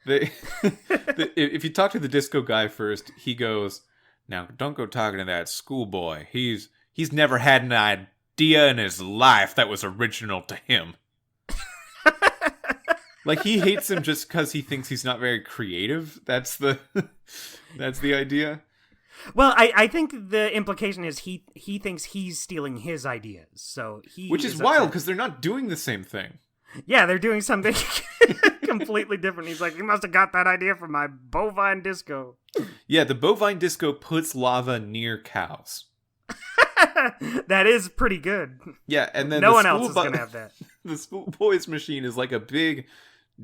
If you talk to the disco guy first, he goes, "Now, don't go talking to that schoolboy. He's never had an idea in his life that was original to him." Like, he hates him just because he thinks he's not very creative. That's the idea. Well, I think the implication is he thinks he's stealing his ideas. So which is wild because they're not doing the same thing. Yeah, they're doing something completely different. He's like, "You must have got that idea from my bovine disco." Yeah, the bovine disco puts lava near cows. That is pretty good. Yeah, and then no one else is going to have that. The schoolboy's machine is like a big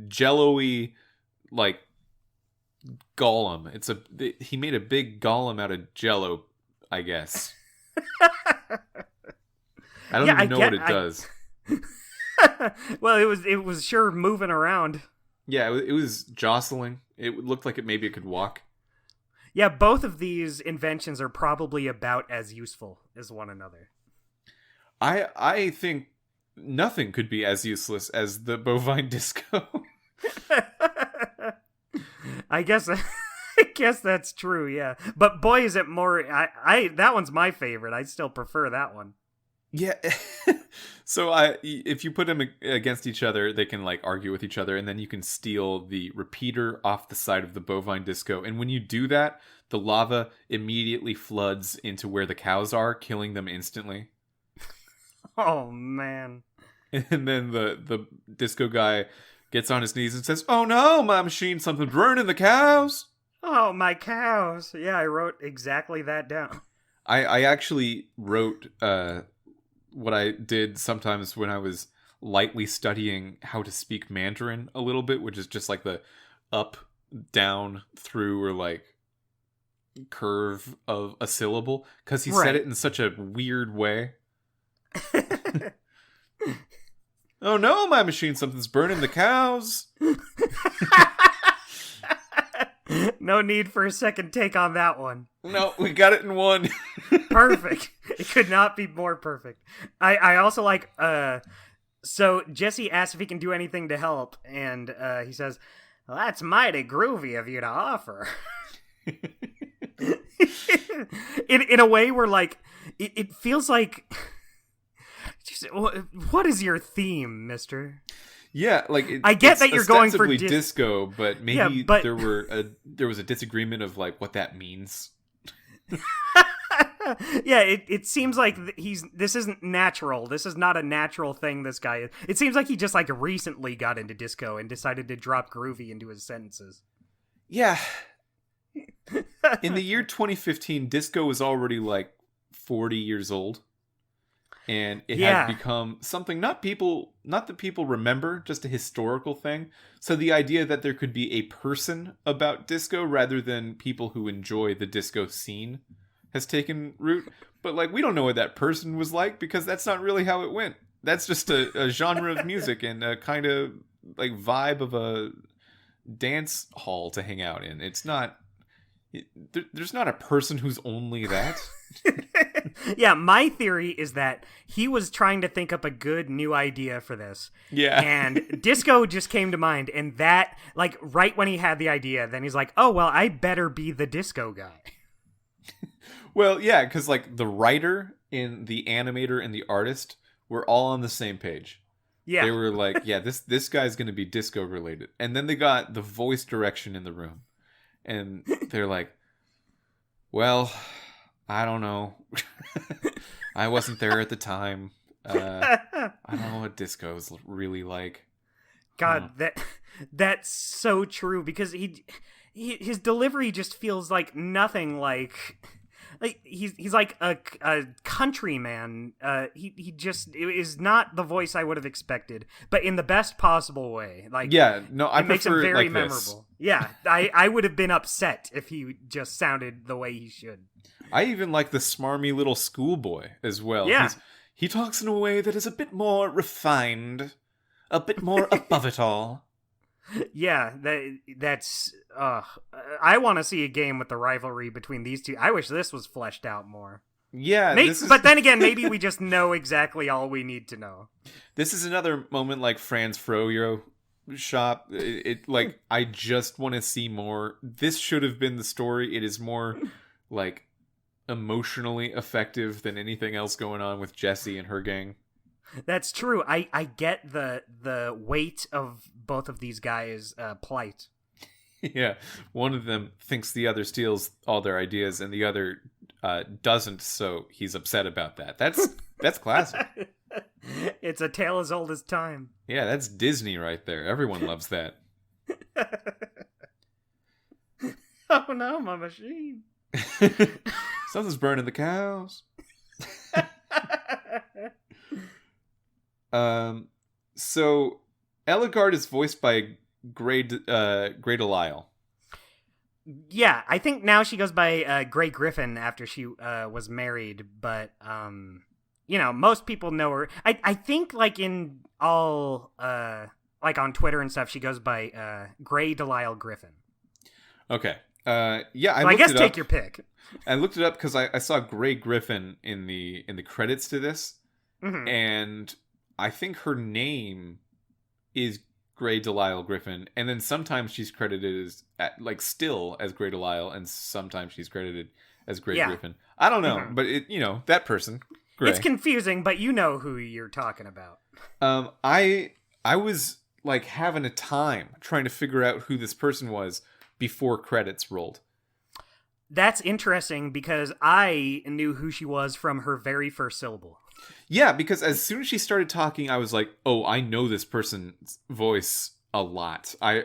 jello-y, like, golem. He made a big golem out of Jello, I guess. I don't even know what it does. Well, it was sure moving around. Yeah, it was jostling. It looked like maybe it could walk. Yeah, both of these inventions are probably about as useful as one another. I think nothing could be as useless as the bovine disco. I guess that's true, yeah. But boy, is it more... that one's my favorite. I still prefer that one. Yeah. So if you put them against each other, they can like argue with each other, and then you can steal the repeater off the side of the bovine disco. And when you do that, the lava immediately floods into where the cows are, killing them instantly. Oh, man. And then the disco guy gets on his knees and says, "Oh no, my machine, something's burning the cows." Oh, my cows. Yeah, I wrote exactly that down. I actually wrote what I did sometimes when I was lightly studying how to speak Mandarin a little bit, which is just like the up, down, through, or like curve of a syllable, because he said it in such a weird way. Oh no, my machine, something's burning the cows. No need for a second take on that one. No, we got it in one. Perfect. It could not be more perfect. I also like, so Jesse asks if he can do anything to help, and he says, "Well, that's mighty groovy of you to offer." in a way where, like, it feels like, what is your theme, mister? Yeah, like I get that you're going for disco, but maybe there was a disagreement of like what that means. Yeah, it seems like this isn't natural. This is not a natural thing this guy is. It seems like he just like recently got into disco and decided to drop groovy into his sentences. Yeah. In the year 2015, disco was already like 40 years old. And it had become something not that people remember, just a historical thing. So the idea that there could be a person about disco rather than people who enjoy the disco scene has taken root. But like, we don't know what that person was like, because that's not really how it went. That's just a genre of music and a kind of like vibe of a dance hall to hang out in. It's not... There's not a person who's only that. Yeah, my theory is that he was trying to think up a good new idea for this. Yeah. And disco just came to mind, and that, like, right when he had the idea, then he's like, oh, well, I better be the disco guy. Well, yeah, because, like, the writer and the animator and the artist were all on the same page. Yeah. They were like, yeah, this guy's going to be disco related. And then they got the voice direction in the room. And they're like, well, I don't know. I wasn't there at the time. I don't know what disco's really like. God, that's so true, because his delivery just feels like nothing like he's like a countryman. He just is not the voice I would have expected, but in the best possible way. Like, yeah, no, I makes him very like memorable. This. Yeah, I would have been upset if he just sounded the way he should. I even like the smarmy little schoolboy as well. Yeah, he talks in a way that is a bit more refined, a bit more above it all. Yeah, that's. I want to see a game with the rivalry between these two. I wish this was fleshed out more. Yeah, but then again, maybe we just know exactly all we need to know. This is another moment like Franz Froyo shop. It like, I just want to see more. This should have been the story. It is more like emotionally effective than anything else going on with Jessie and her gang. That's true. I get the weight of both of these guys' plight. Yeah, one of them thinks the other steals all their ideas, and the other doesn't. So he's upset about that. That's classic. It's a tale as old as time. Yeah, that's Disney right there. Everyone loves that. Oh no, my machine! Something's burning the cows. So Eligard is voiced by Grey DeLisle. Yeah, I think now she goes by Gray Griffin after she was married, but most people know her. I think like in all like on Twitter and stuff, she goes by Gray Delisle Griffin. Okay. Yeah, I guess take your pick. I looked it up because I saw Gray Griffin in the credits to this, and I think her name is Gray Delisle Griffin, and then sometimes she's credited as still as Gray Delisle, and sometimes she's credited as Gray Griffin. I don't know, but that person. Gray. It's confusing, but you know who you're talking about. I was like having a time trying to figure out who this person was before credits rolled. That's interesting because I knew who she was from her very first syllable. Yeah, because as soon as she started talking, I was like, "Oh, I know this person's voice a lot. I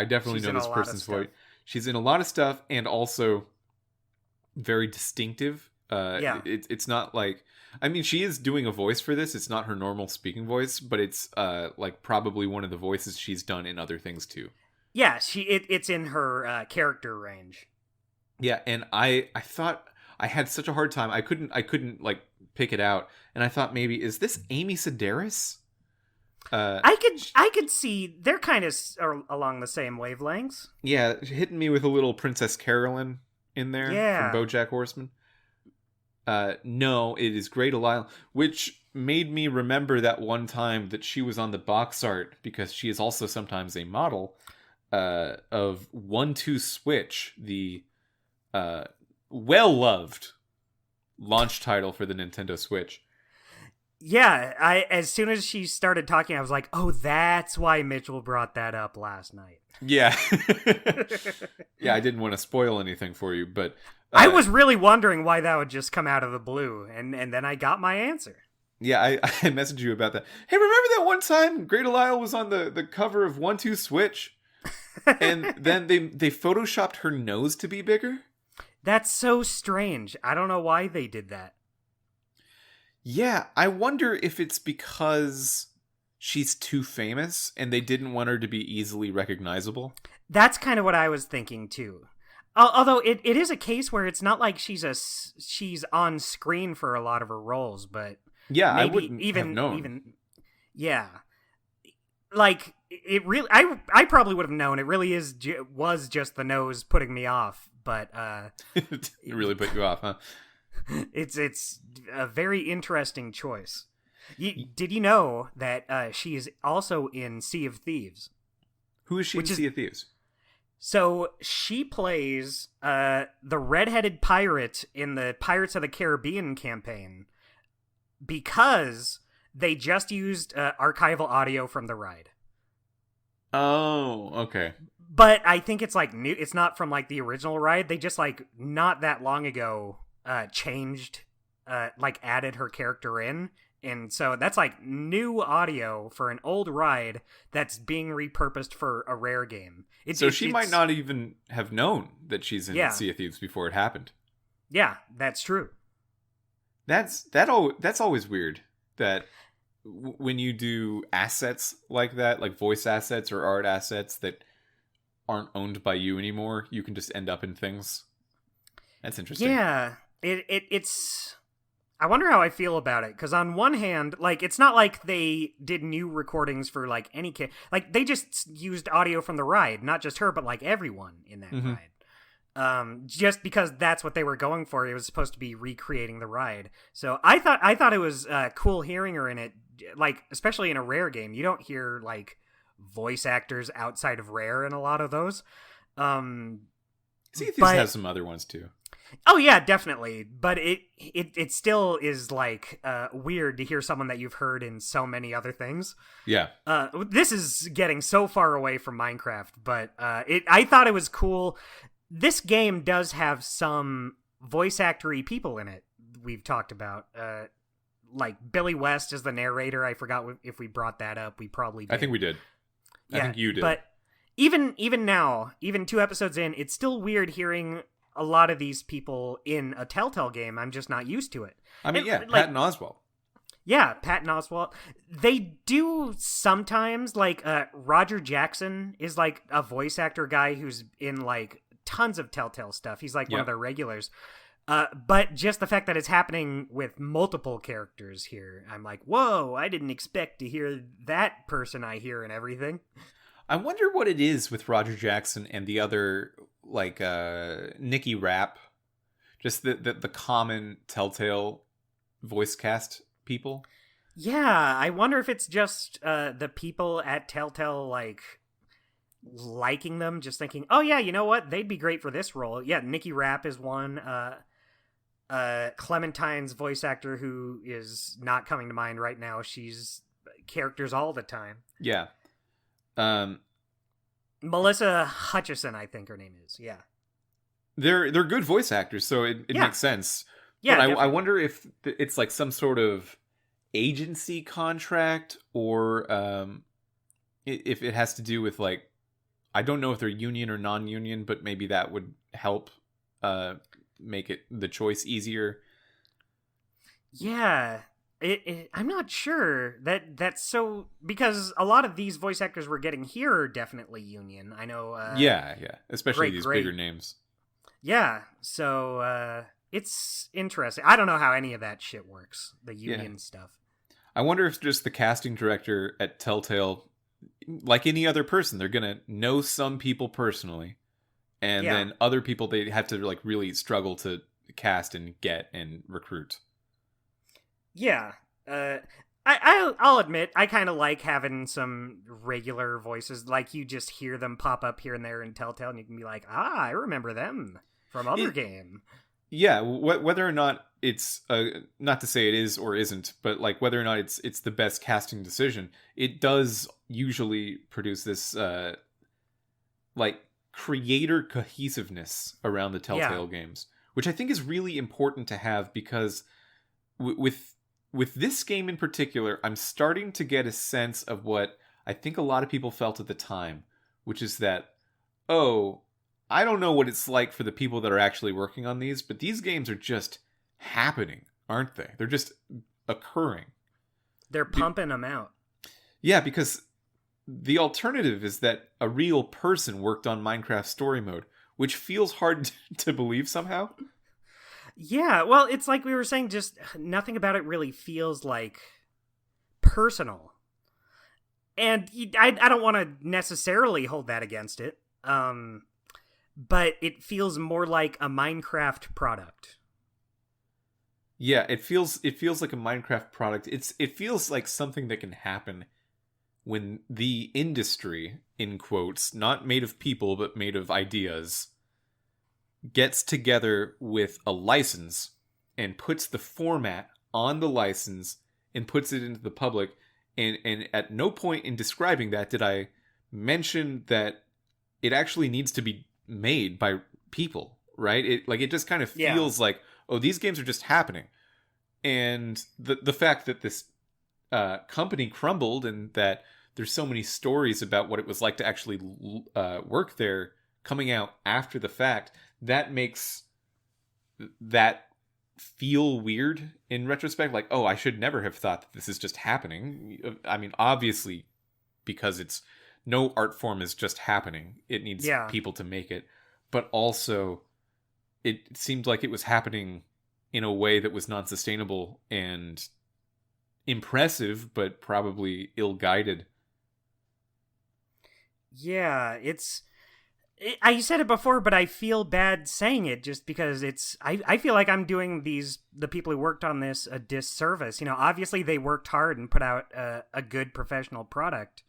definitely know this person's voice. She's in a lot of stuff, and also very distinctive. It's not like, I mean, she is doing a voice for this. It's not her normal speaking voice, but it's like probably one of the voices she's done in other things too. Yeah, it's in her character range. Yeah, and I thought I had such a hard time. I couldn't like pick it out, and I thought maybe is this Amy Sedaris? I could see they're kind of along the same wavelengths. Yeah, hitting me with a little Princess Carolyn in there from BoJack Horseman. No, it is Gray Delisle, which made me remember that one time that she was on the box art because she is also sometimes a model of 1-2 Switch, the well-loved launch title for the Nintendo Switch. Yeah, as soon as she started talking, I was like, oh, that's why Mitchell brought that up last night. Yeah. Yeah, I didn't want to spoil anything for you, but... I was really wondering why that would just come out of the blue, and then I got my answer. Yeah, I messaged you about that. Hey, remember that one time Gray Delisle was on the cover of 1-2 Switch? And then they photoshopped her nose to be bigger? That's so strange. I don't know why they did that. Yeah, I wonder if it's because she's too famous and they didn't want her to be easily recognizable. That's kind of what I was thinking too. Although it is a case where it's not like she's on screen for a lot of her roles, but yeah, maybe I wouldn't have known. Yeah, like it really. I probably would have known. It really was just the nose putting me off, but it really put you off, huh? It's a very interesting choice. Did you know that she is also in Sea of Thieves? Who is she in Sea of Thieves? So she plays the redheaded pirate in the Pirates of the Caribbean campaign because they just used archival audio from the ride. Oh, okay. But I think it's like new. It's not from like the original ride. They just like not that long ago changed, like added her character in. And so that's like new audio for an old ride that's being repurposed for a rare game. She might not even have known that she's in Sea of Thieves before it happened. Yeah, that's true. That's always weird that when you do assets like that, like voice assets or art assets that aren't owned by you anymore, you can just end up in things. That's interesting. Yeah, it's... I wonder how I feel about it, because on one hand, like, it's not like they did new recordings for, like, any kid. Like, they just used audio from the ride, not just her, but, like, everyone in that ride. Just because that's what they were going for. It was supposed to be recreating the ride. So I thought it was cool hearing her in it, like, especially in a Rare game. You don't hear, like, voice actors outside of Rare in a lot of those. Sea of Thieves has some other ones, too. Oh yeah, definitely. But it still is like weird to hear someone that you've heard in so many other things. Yeah. This is getting so far away from Minecraft, but I thought it was cool. This game does have some voice actory people in it. We've talked about like Billy West is the narrator. I forgot if we brought that up. We probably did. I think we did. Yeah, I think you did. But even now, even 2 episodes in, it's still weird hearing a lot of these people in a Telltale game. I'm just not used to it. I mean, Patton Oswalt. Yeah, Patton Oswalt. They do sometimes, like, Roger Jackson is, like, a voice actor guy who's in, like, tons of Telltale stuff. He's like one of Yep. their regulars. But just the fact that it's happening with multiple characters here, I'm like, whoa, I didn't expect to hear that person I hear and everything. I wonder what it is with Roger Jackson and the other, like, Nicky Rapp, just the common Telltale voice cast people. Yeah, I wonder if it's just the people at Telltale, like, liking them, just thinking, oh yeah, you know what, they'd be great for this role. Yeah, Nicky Rapp is one. Clementine's voice actor, who is not coming to mind right now, she's characters all the time. Yeah. Melissa Hutchison, I think her name is. Yeah. They're good voice actors, so it makes sense. Yeah, but I wonder if it's like some sort of agency contract, or if it has to do with, like, I don't know if they're union or non-union, but maybe that would help make it the choice easier. Yeah. I'm not sure that's so, because a lot of these voice actors we're getting here are definitely union. I know. Yeah, especially these great. bigger names. Yeah, so it's interesting. I don't know how any of that shit works, the union stuff. I wonder if just the casting director at Telltale, like any other person, they're gonna know some people personally, and then other people they have to, like, really struggle to cast and get and recruit. Yeah, I'll admit, I kind of like having some regular voices, like you just hear them pop up here and there in Telltale, and you can be like, I remember them from other game. Yeah, whether or not it's not to say it is or isn't, but, like, whether or not it's the best casting decision, it does usually produce this like creator cohesiveness around the Telltale games, which I think is really important to have, because with this game in particular, I'm starting to get a sense of what I think a lot of people felt at the time, which is that, I don't know what it's like for the people that are actually working on these, but these games are just happening, aren't they? They're just occurring. They're pumping them out. Yeah, because the alternative is that a real person worked on Minecraft Story Mode, which feels hard to believe somehow. Yeah, well, it's like we were saying, just nothing about it really feels, like, personal. And I don't want to necessarily hold that against it. But it feels more like a Minecraft product. Yeah, it feels like a Minecraft product. It feels like something that can happen when the industry, in quotes, not made of people but made of ideas, gets together with a license and puts the format on the license and puts it into the public. And at no point in describing that did I mention that it actually needs to be made by people, right? It just kind of feels like, these games are just happening. And the fact that this company crumbled, and that there's so many stories about what it was like to actually work there coming out after the fact, that makes that feel weird in retrospect. Like, I should never have thought that this is just happening. I mean, obviously, because no art form is just happening. It needs people to make it. But also, it seemed like it was happening in a way that was non-sustainable and impressive, but probably ill-guided. Yeah, I said it before, but I feel bad saying it, just because I feel like I'm doing the people who worked on this a disservice. Obviously they worked hard and put out a good professional product.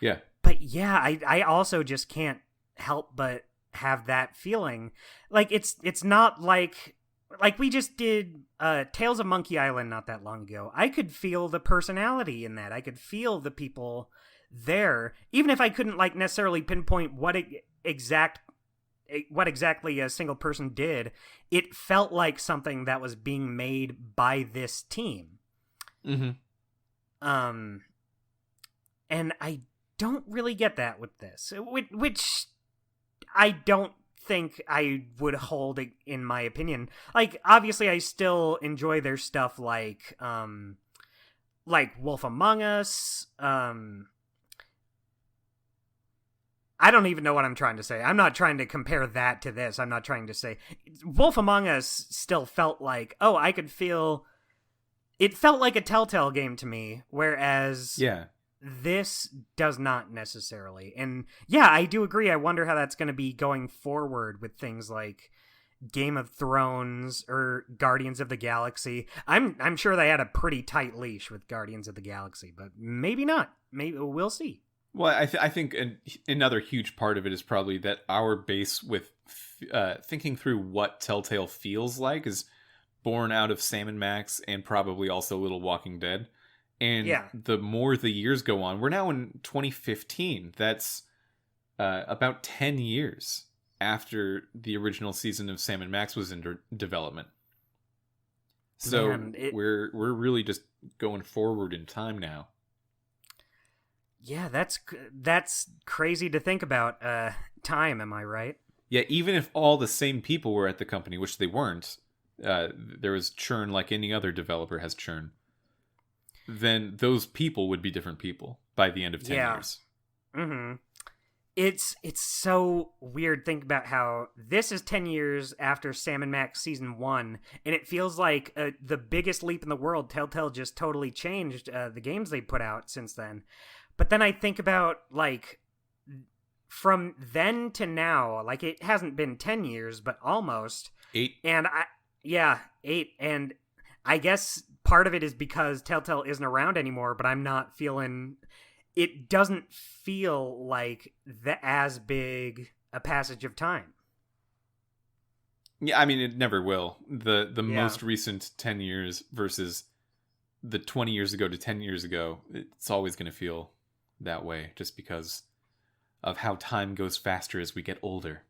Yeah. But yeah, I also just can't help but have that feeling. Like, it's not like we just did Tales of Monkey Island not that long ago. I could feel the personality in that. I could feel the people there, even if I couldn't, like, necessarily pinpoint what exactly a single person did. It felt like something that was being made by this team. Mm-hmm. And I don't really get that with this, which I don't think I would hold in my opinion. Like, obviously I still enjoy their stuff, like Wolf Among Us, I don't even know what I'm trying to say. I'm not trying to compare that to this. I'm not trying to say Wolf Among Us still felt like, I could feel. It felt like a Telltale game to me, whereas this does not necessarily. And yeah, I do agree. I wonder how that's going to be going forward with things like Game of Thrones or Guardians of the Galaxy. I'm sure they had a pretty tight leash with Guardians of the Galaxy, but maybe not. Maybe we'll see. Well, I think another huge part of it is probably that our base with thinking through what Telltale feels like is born out of Sam & Max and probably also Little Walking Dead. And the more the years go on, we're now in 2015. That's about 10 years after the original season of Sam & Max was in development. So we're really just going forward in time now. Yeah, that's crazy to think about. Time, am I right? Yeah, even if all the same people were at the company, which they weren't, there was churn like any other developer has churn, then those people would be different people by the end of 10 years. Mm-hmm. It's so weird thinking about how this is 10 years after Sam & Max Season 1, and it feels like the biggest leap in the world. Telltale just totally changed the games they put out since then. But then I think about, like, from then to now, like, it hasn't been 10 years, but almost. 8. And 8. And I guess part of it is because Telltale isn't around anymore, but I'm not feeling... It doesn't feel like as big a passage of time. Yeah, I mean, it never will. The most recent 10 years versus the 20 years ago to 10 years ago, it's always going to feel that way just because of how time goes faster as we get older.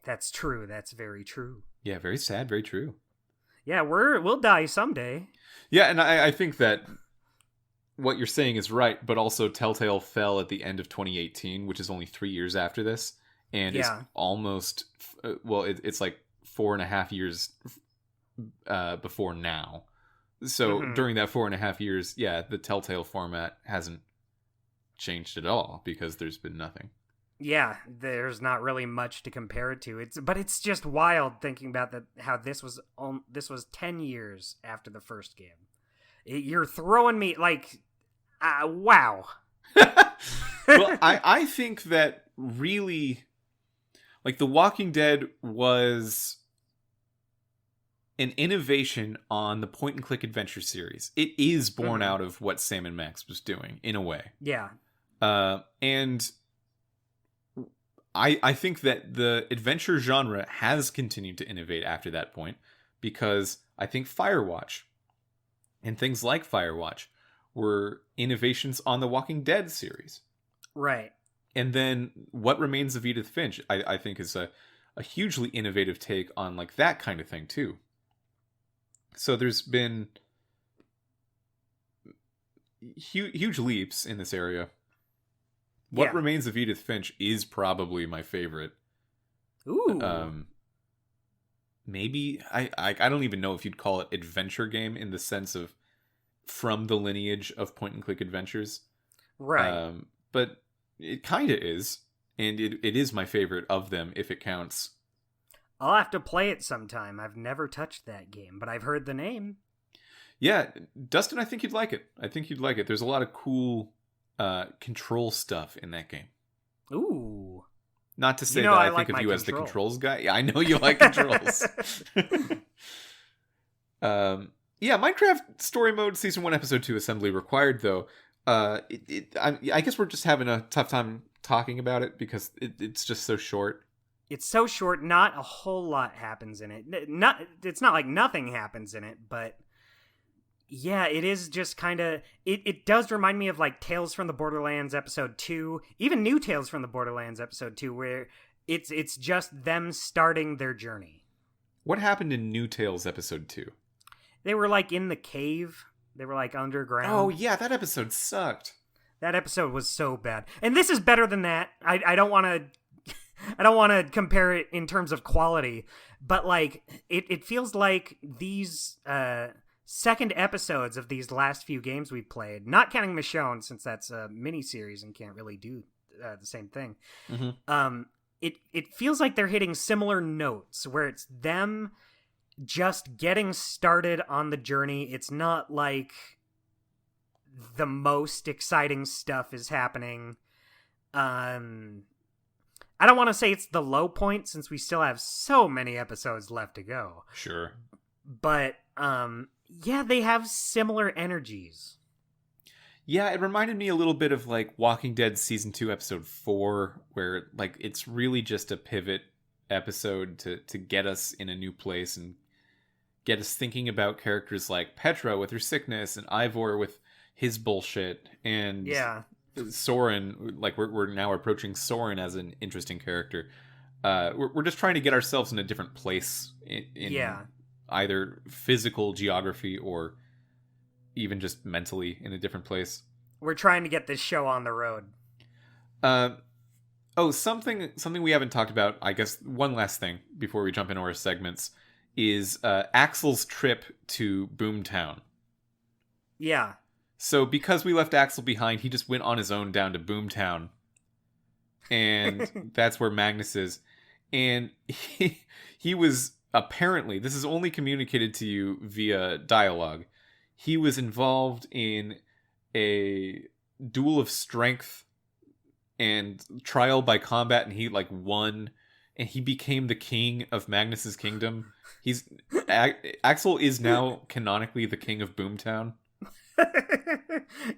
That's true. That's very true. Yeah, very sad, very true. Yeah, we'll die someday. Yeah, and I think that what you're saying is right, but also Telltale fell at the end of 2018, which is only 3 years after this, and it's almost, it's like 4.5 years before now. So during that 4.5 years, the Telltale format hasn't changed at all because there's been nothing. Yeah, there's not really much to compare it to. But it's just wild thinking about how this was 10 years after the first game. You're throwing me like, wow. Well, I think that really, like, The Walking Dead was an innovation on the point-and-click adventure series. It is born out of what Sam & Max was doing, in a way. Yeah. And I think that the adventure genre has continued to innovate after that point, because I think Firewatch and things like Firewatch were innovations on the Walking Dead series. Right. And then What Remains of Edith Finch, I think, is a hugely innovative take on, like, that kind of thing, too. So there's been huge leaps in this area. What Remains of Edith Finch is probably my favorite. Ooh. Maybe I don't even know if you'd call it adventure game in the sense of from the lineage of point and click adventures. Right. But it kind of is, and it is my favorite of them if it counts. I'll have to play it sometime. I've never touched that game, but I've heard the name. Yeah, Dustin, I think you'd like it. There's a lot of cool control stuff in that game. Ooh. Not to say that I think of you as the controls guy. Yeah, I know you like controls. Minecraft Story Mode Season 1 Episode 2 Assembly required, though. I guess we're just having a tough time talking about it because it's just so short. It's so short, not a whole lot happens in it. It's not like nothing happens in it, but yeah, it is just kind of... It does remind me of, like, Tales from the Borderlands Episode 2, even New Tales from the Borderlands Episode 2, where it's just them starting their journey. What happened in New Tales Episode 2? They were, like, in the cave. They were, like, underground. Oh, yeah, that episode sucked. That episode was so bad. And this is better than that. I don't want to... I don't want to compare it in terms of quality, but, like, it feels like these second episodes of these last few games we've played, not counting Michonne, since that's a mini-series and can't really do the same thing. Mm-hmm. It feels like they're hitting similar notes where it's them just getting started on the journey. It's not like the most exciting stuff is happening. I don't want to say it's the low point since we still have so many episodes left to go. Sure. But yeah, they have similar energies. Yeah, it reminded me a little bit of like Walking Dead season 2 episode 4, where like it's really just a pivot episode to get us in a new place and get us thinking about characters like Petra with her sickness and Ivor with his bullshit, and Soren, like we're now approaching Soren as an interesting character. We're just trying to get ourselves in a different place in either physical geography or even just mentally in a different place. We're trying to get this show on the road. Something we haven't talked about, I guess one last thing before we jump into our segments, is Axel's trip to Boomtown. Yeah. So because we left Axel behind, he just went on his own down to Boomtown. And that's where Magnus is. And he was apparently, this is only communicated to you via dialogue, he was involved in a duel of strength and trial by combat, and he like won, and he became the king of Magnus's kingdom. Axel is now canonically the king of Boomtown.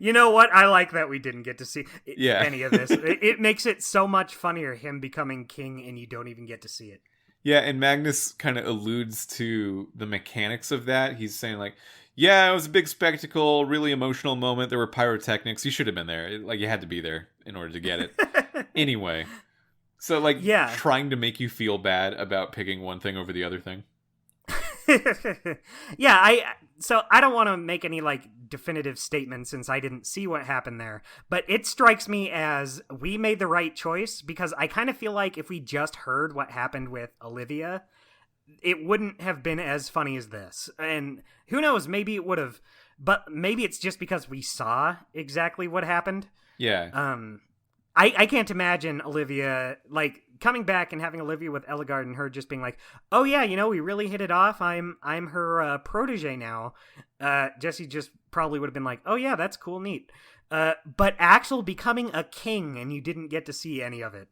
You know what? I like that we didn't get to see any of this. It makes it so much funnier, him becoming king, and you don't even get to see it. Yeah, and Magnus kind of alludes to the mechanics of that. He's saying like, yeah, it was a big spectacle, really emotional moment. There were pyrotechnics. You should have been there. Like, you had to be there in order to get it. Anyway. So, like, trying to make you feel bad about picking one thing over the other thing. So I don't want to make any, like, definitive statements since I didn't see what happened there. But it strikes me as we made the right choice, because I kind of feel like if we just heard what happened with Olivia, it wouldn't have been as funny as this. And who knows, maybe it would have, but maybe it's just because we saw exactly what happened. Yeah. I can't imagine Olivia, like, coming back and having Olivia with Eligard and her just being like, oh yeah, you know, we really hit it off. I'm her protege now. Jesse just probably would have been like, oh yeah, that's cool, neat. But Axel becoming a king and you didn't get to see any of it.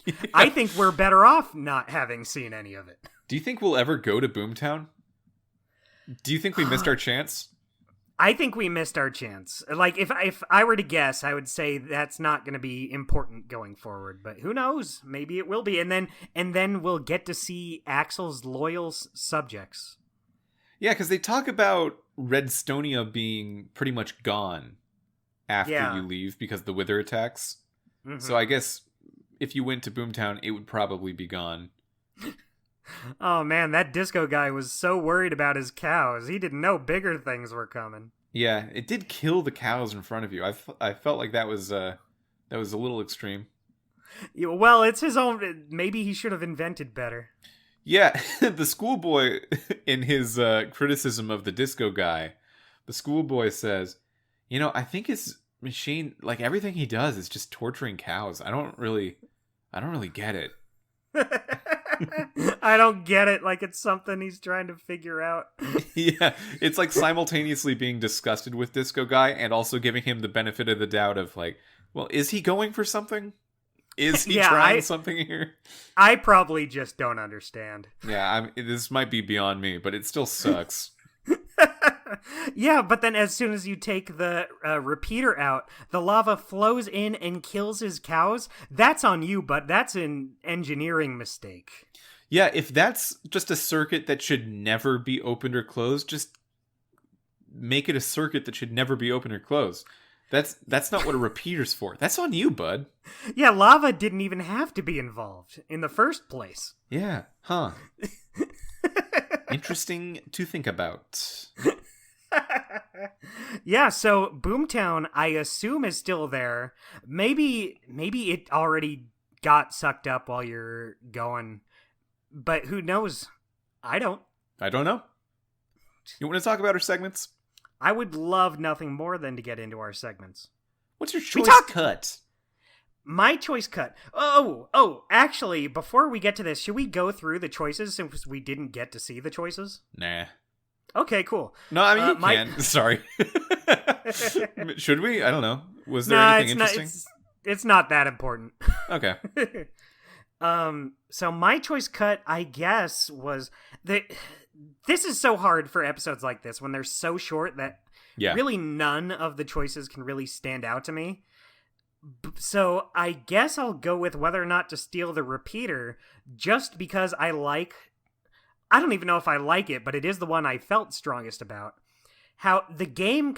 Yeah. I think we're better off not having seen any of it. Do you think we'll ever go to Boomtown? Do you think we missed our chance? I think we missed our chance. Like, if I were to guess, I would say that's not going to be important going forward. But who knows? Maybe it will be. And then we'll get to see Axel's loyal subjects. Yeah, because they talk about Redstonia being pretty much gone after you leave because of the Wither attacks. Mm-hmm. So I guess if you went to Boomtown, it would probably be gone. Oh man, that disco guy was so worried about his cows. He didn't know bigger things were coming. Yeah, it did kill the cows in front of you. I felt like that was a little extreme. Yeah, well, it's his own. Maybe he should have invented better. Yeah, the schoolboy in his criticism of the disco guy, the schoolboy says, you know, I think his machine, like everything he does is just torturing cows. I don't really get it. I don't get it. Like it's something he's trying to figure out. Yeah, it's like simultaneously being disgusted with Disco Guy and also giving him the benefit of the doubt of like, well, is he going for something? Is he trying something here? I probably just don't understand. Yeah, this might be beyond me, but it still sucks. Yeah, but then as soon as you take the repeater out, the lava flows in and kills his cows. That's on you, but that's an engineering mistake. Yeah, if that's just a circuit that should never be opened or closed, just make it a circuit that should never be opened or closed. That's not what a repeater's for. That's on you, bud. Yeah, lava didn't even have to be involved in the first place. Yeah, huh. Interesting to think about. Yeah, so Boomtown, I assume, is still there. Maybe it already got sucked up while you're going, but who knows? I don't know. You want to talk about our segments? I would love nothing more than to get into our segments. What's your choice cut? My choice cut. Oh, actually, before we get to this, should we go through the choices since we didn't get to see the choices? Nah. Okay, cool. No, I mean, you can. Sorry. Should we? I don't know. Was there anything interesting? It's not that important. Okay. So my choice cut, I guess, was that this is so hard for episodes like this when they're so short that really none of the choices can really stand out to me. So I guess I'll go with whether or not to steal the repeater, just because I don't even know if I like it, but it is the one I felt strongest about. How the game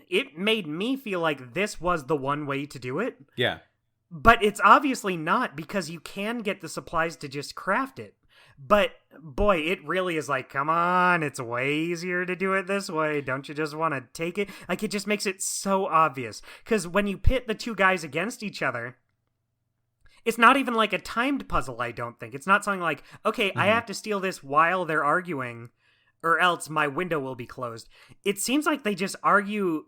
it made me feel like this was the one way to do it. Yeah. But it's obviously not, because you can get the supplies to just craft it. But, boy, it really is like, come on, it's way easier to do it this way. Don't you just want to take it? Like, it just makes it so obvious. Because when you pit the two guys against each other, it's not even like a timed puzzle, I don't think. It's not something like, okay, I have to steal this while they're arguing, or else my window will be closed. It seems like they just argue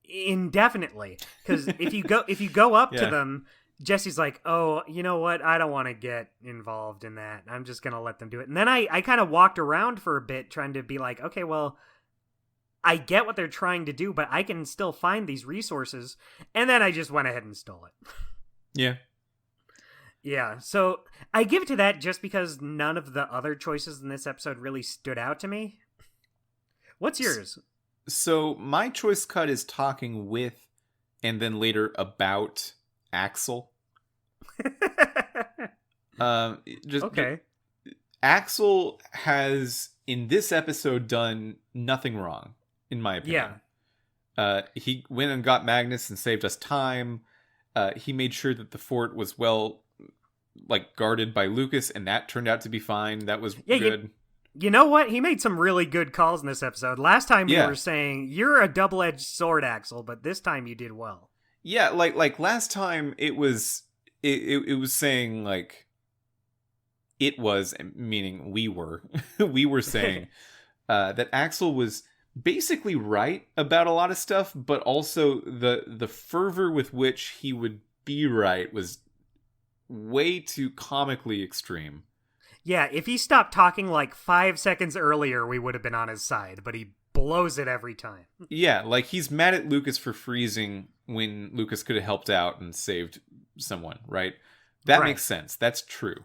indefinitely, because if you go up to them, Jesse's like, oh, you know what, I don't want to get involved in that, I'm just gonna let them do it. And then I kind of walked around for a bit trying to be like, okay, well, I get what they're trying to do, but I can still find these resources. And then I just went ahead and stole it. Yeah, so I give it to that just because none of the other choices in this episode really stood out to me. What's yours? So my choice cut is talking with and then later about Axel. Okay. Axel has, in this episode, done nothing wrong, in my opinion. Yeah. He went and got Magnus and saved us time. He made sure that the fort was guarded by Lucas, and that turned out to be fine. That was good. You know what? He made some really good calls in this episode. Last time we were saying, you're a double-edged sword, Axel, but this time you did well. Yeah, like last time it was saying, like, it was, meaning we were, we were saying that Axel was basically right about a lot of stuff, but also the fervor with which he would be right was way too comically extreme. Yeah, if he stopped talking like 5 seconds earlier, we would have been on his side, but he blows it every time. Yeah, like he's mad at Lucas for freezing when Lucas could have helped out and saved someone, right? That makes sense. That's true.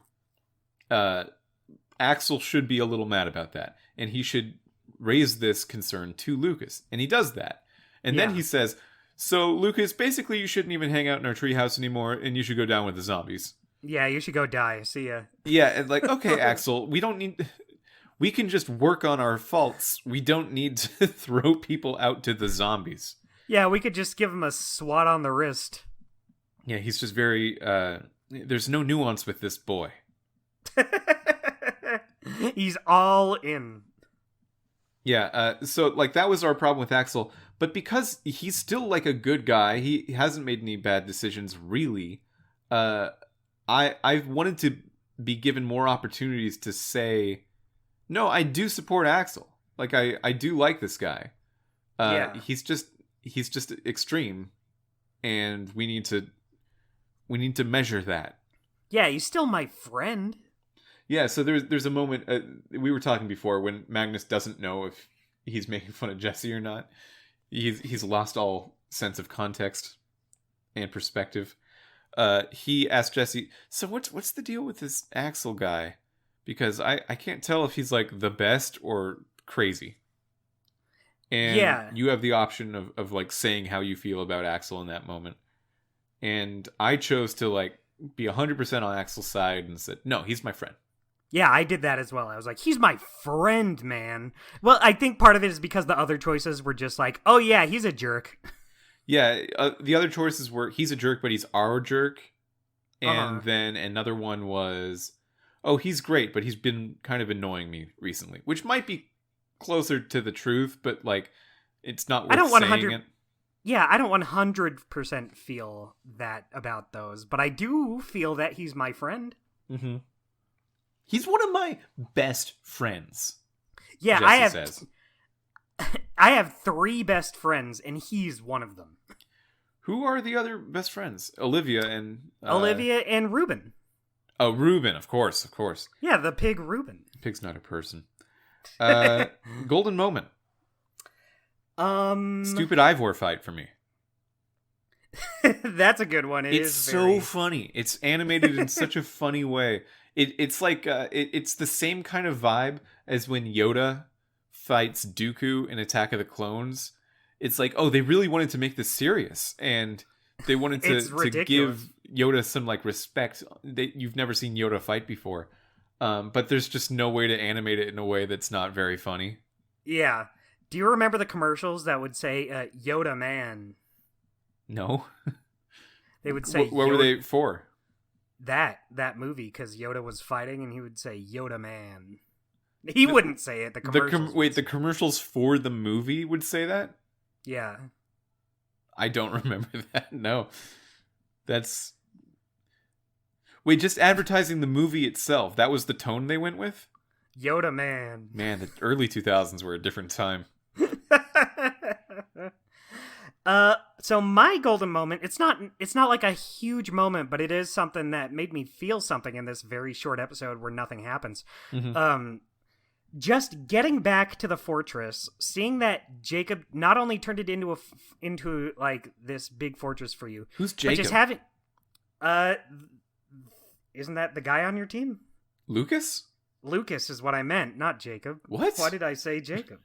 Axel should be a little mad about that, and he should raise this concern to Lucas, and he does that. And then he says, so Lucas, basically you shouldn't even hang out in our treehouse anymore, and you should go down with the zombies. Yeah, you should go die. See ya. Yeah, and like, okay, Axel, we can just work on our faults. We don't need to throw people out to the zombies. Yeah, we could just give him a swat on the wrist. Yeah, he's just very, there's no nuance with this boy. He's all in. Yeah, so, like, that was our problem with Axel. But because he's still, like, a good guy, he hasn't made any bad decisions, really, I've wanted to be given more opportunities to say, no, I do support Axel. Like, I do like this guy. He's just extreme, and we need to measure that. Yeah, he's still my friend. Yeah, so there's a moment we were talking before when Magnus doesn't know if he's making fun of Jesse or not. He's lost all sense of context and perspective. He asked Jesse, so what's the deal with this Axel guy? Because I can't tell if he's like the best or crazy. And you have the option of like saying how you feel about Axel in that moment. And I chose to like be 100% on Axel's side and said, no, he's my friend. Yeah, I did that as well. I was like, he's my friend, man. Well, I think part of it is because the other choices were just like, oh yeah, he's a jerk. Yeah, the other choices were, he's a jerk, but he's our jerk. And then another one was, oh, he's great, but he's been kind of annoying me recently. Which might be closer to the truth, but like, it's not worth saying it. Yeah, I don't 100% feel that about those, but I do feel that he's my friend. Mm-hmm. He's one of my best friends. Yeah, Jesse says. I have 3 best friends, and he's one of them. Who are the other best friends? Olivia and Reuben. Oh, Reuben, of course. Yeah, the pig Reuben. Pig's not a person. Golden moment. Stupid Ivor fight for me. That's a good one. It's so funny. It's animated in such a funny way. It's like it's the same kind of vibe as when Yoda fights Dooku in Attack of the Clones. It's like, oh, they really wanted to make this serious, and they wanted to give Yoda some like respect. You've never seen Yoda fight before, but there's just no way to animate it in a way that's not very funny. Yeah. Do you remember the commercials that would say Yoda man? No. They would say what were they for? That movie, because Yoda was fighting and he would say Yoda man. He wouldn't say it. The commercials. The commercials for the movie would say that? Yeah. I don't remember that. No. That's... Wait, just advertising the movie itself. That was the tone they went with? Yoda man. Man, the early 2000s were a different time. So my golden moment, it's not like a huge moment, but it is something that made me feel something in this very short episode where nothing happens. Mm-hmm. Just getting back to the fortress, seeing that Jacob not only turned it into like this big fortress for you. Who's Jacob? But just having, isn't that the guy on your team? Lucas? Lucas is what I meant, not Jacob. What? Why did I say Jacob?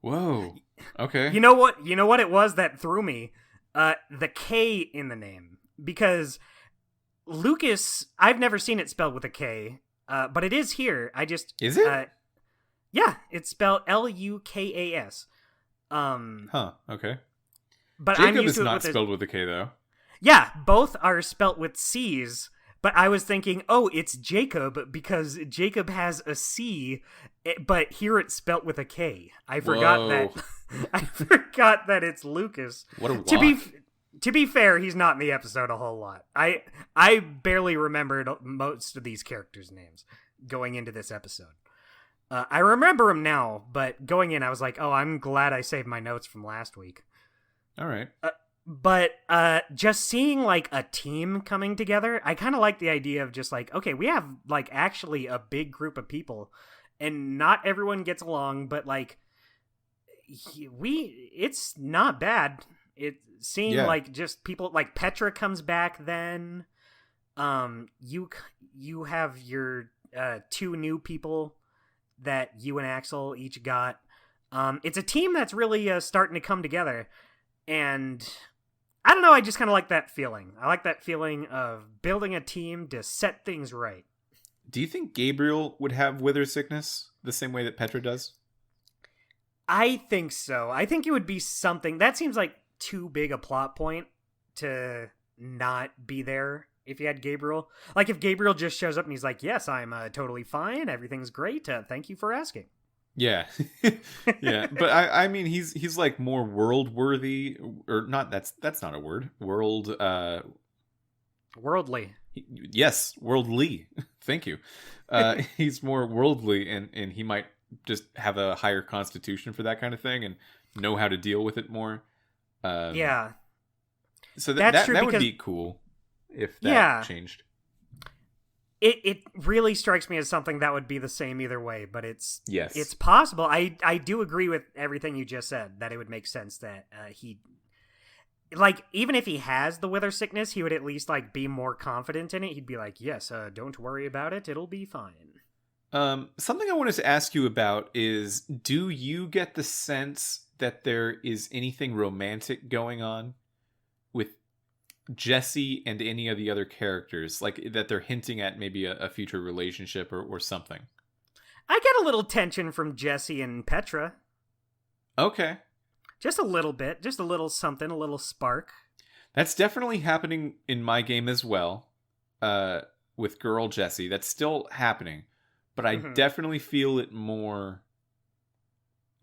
Whoa. Okay. You know what it was that threw me? The K in the name. Because Lucas, I've never seen it spelled with a K, but it is here. Is it? Yeah, it's spelled Lukas. Okay. But Jacob I'm used is to it not spelled with a K, though. Yeah, both are spelt with C's. But I was thinking, oh, it's Jacob because Jacob has a C, but here it's spelt with a K. I forgot that it's Lucas. What a walk. To be fair, he's not in the episode a whole lot. I barely remembered most of these characters' names going into this episode. I remember them now, but going in, I was like, oh, I'm glad I saved my notes from last week. All right. But just seeing like a team coming together, I kind of like the idea of just like, okay, we have like actually a big group of people, and not everyone gets along, but like it's not bad. It seemed like just people like Petra comes back. Then, you have your two new people that you and Axel each got. It's a team that's really starting to come together, and I don't know, I just kind of like that feeling. I like that feeling of building a team to set things right. Do you think Gabriel would have wither sickness the same way that Petra does? I think so. I think it would be something... That seems like too big a plot point to not be there if you had Gabriel. Like, if Gabriel just shows up and he's like, yes, I'm totally fine, everything's great, thank you for asking. Yeah. Yeah, but I mean he's like more world worthy, or not, that's not a word. Worldly. Yes, worldly. Thank you. He's more worldly, and he might just have a higher constitution for that kind of thing and know how to deal with it more. Yeah. So that would be cool if that changed. It really strikes me as something that would be the same either way, but it's possible. I do agree with everything you just said, that it would make sense that he, like, even if he has the wither sickness, he would at least like be more confident in it. He'd be like, yes, don't worry about it, it'll be fine. Something I wanted to ask you about is, do you get the sense that there is anything romantic going on with Jesse and any of the other characters, like that they're hinting at maybe a future relationship or something? I get a little tension from Jesse and Petra. Okay. Just a little bit, just a little something, a little spark. That's definitely happening in my game as well, with girl Jesse. That's still happening, but I definitely feel it more.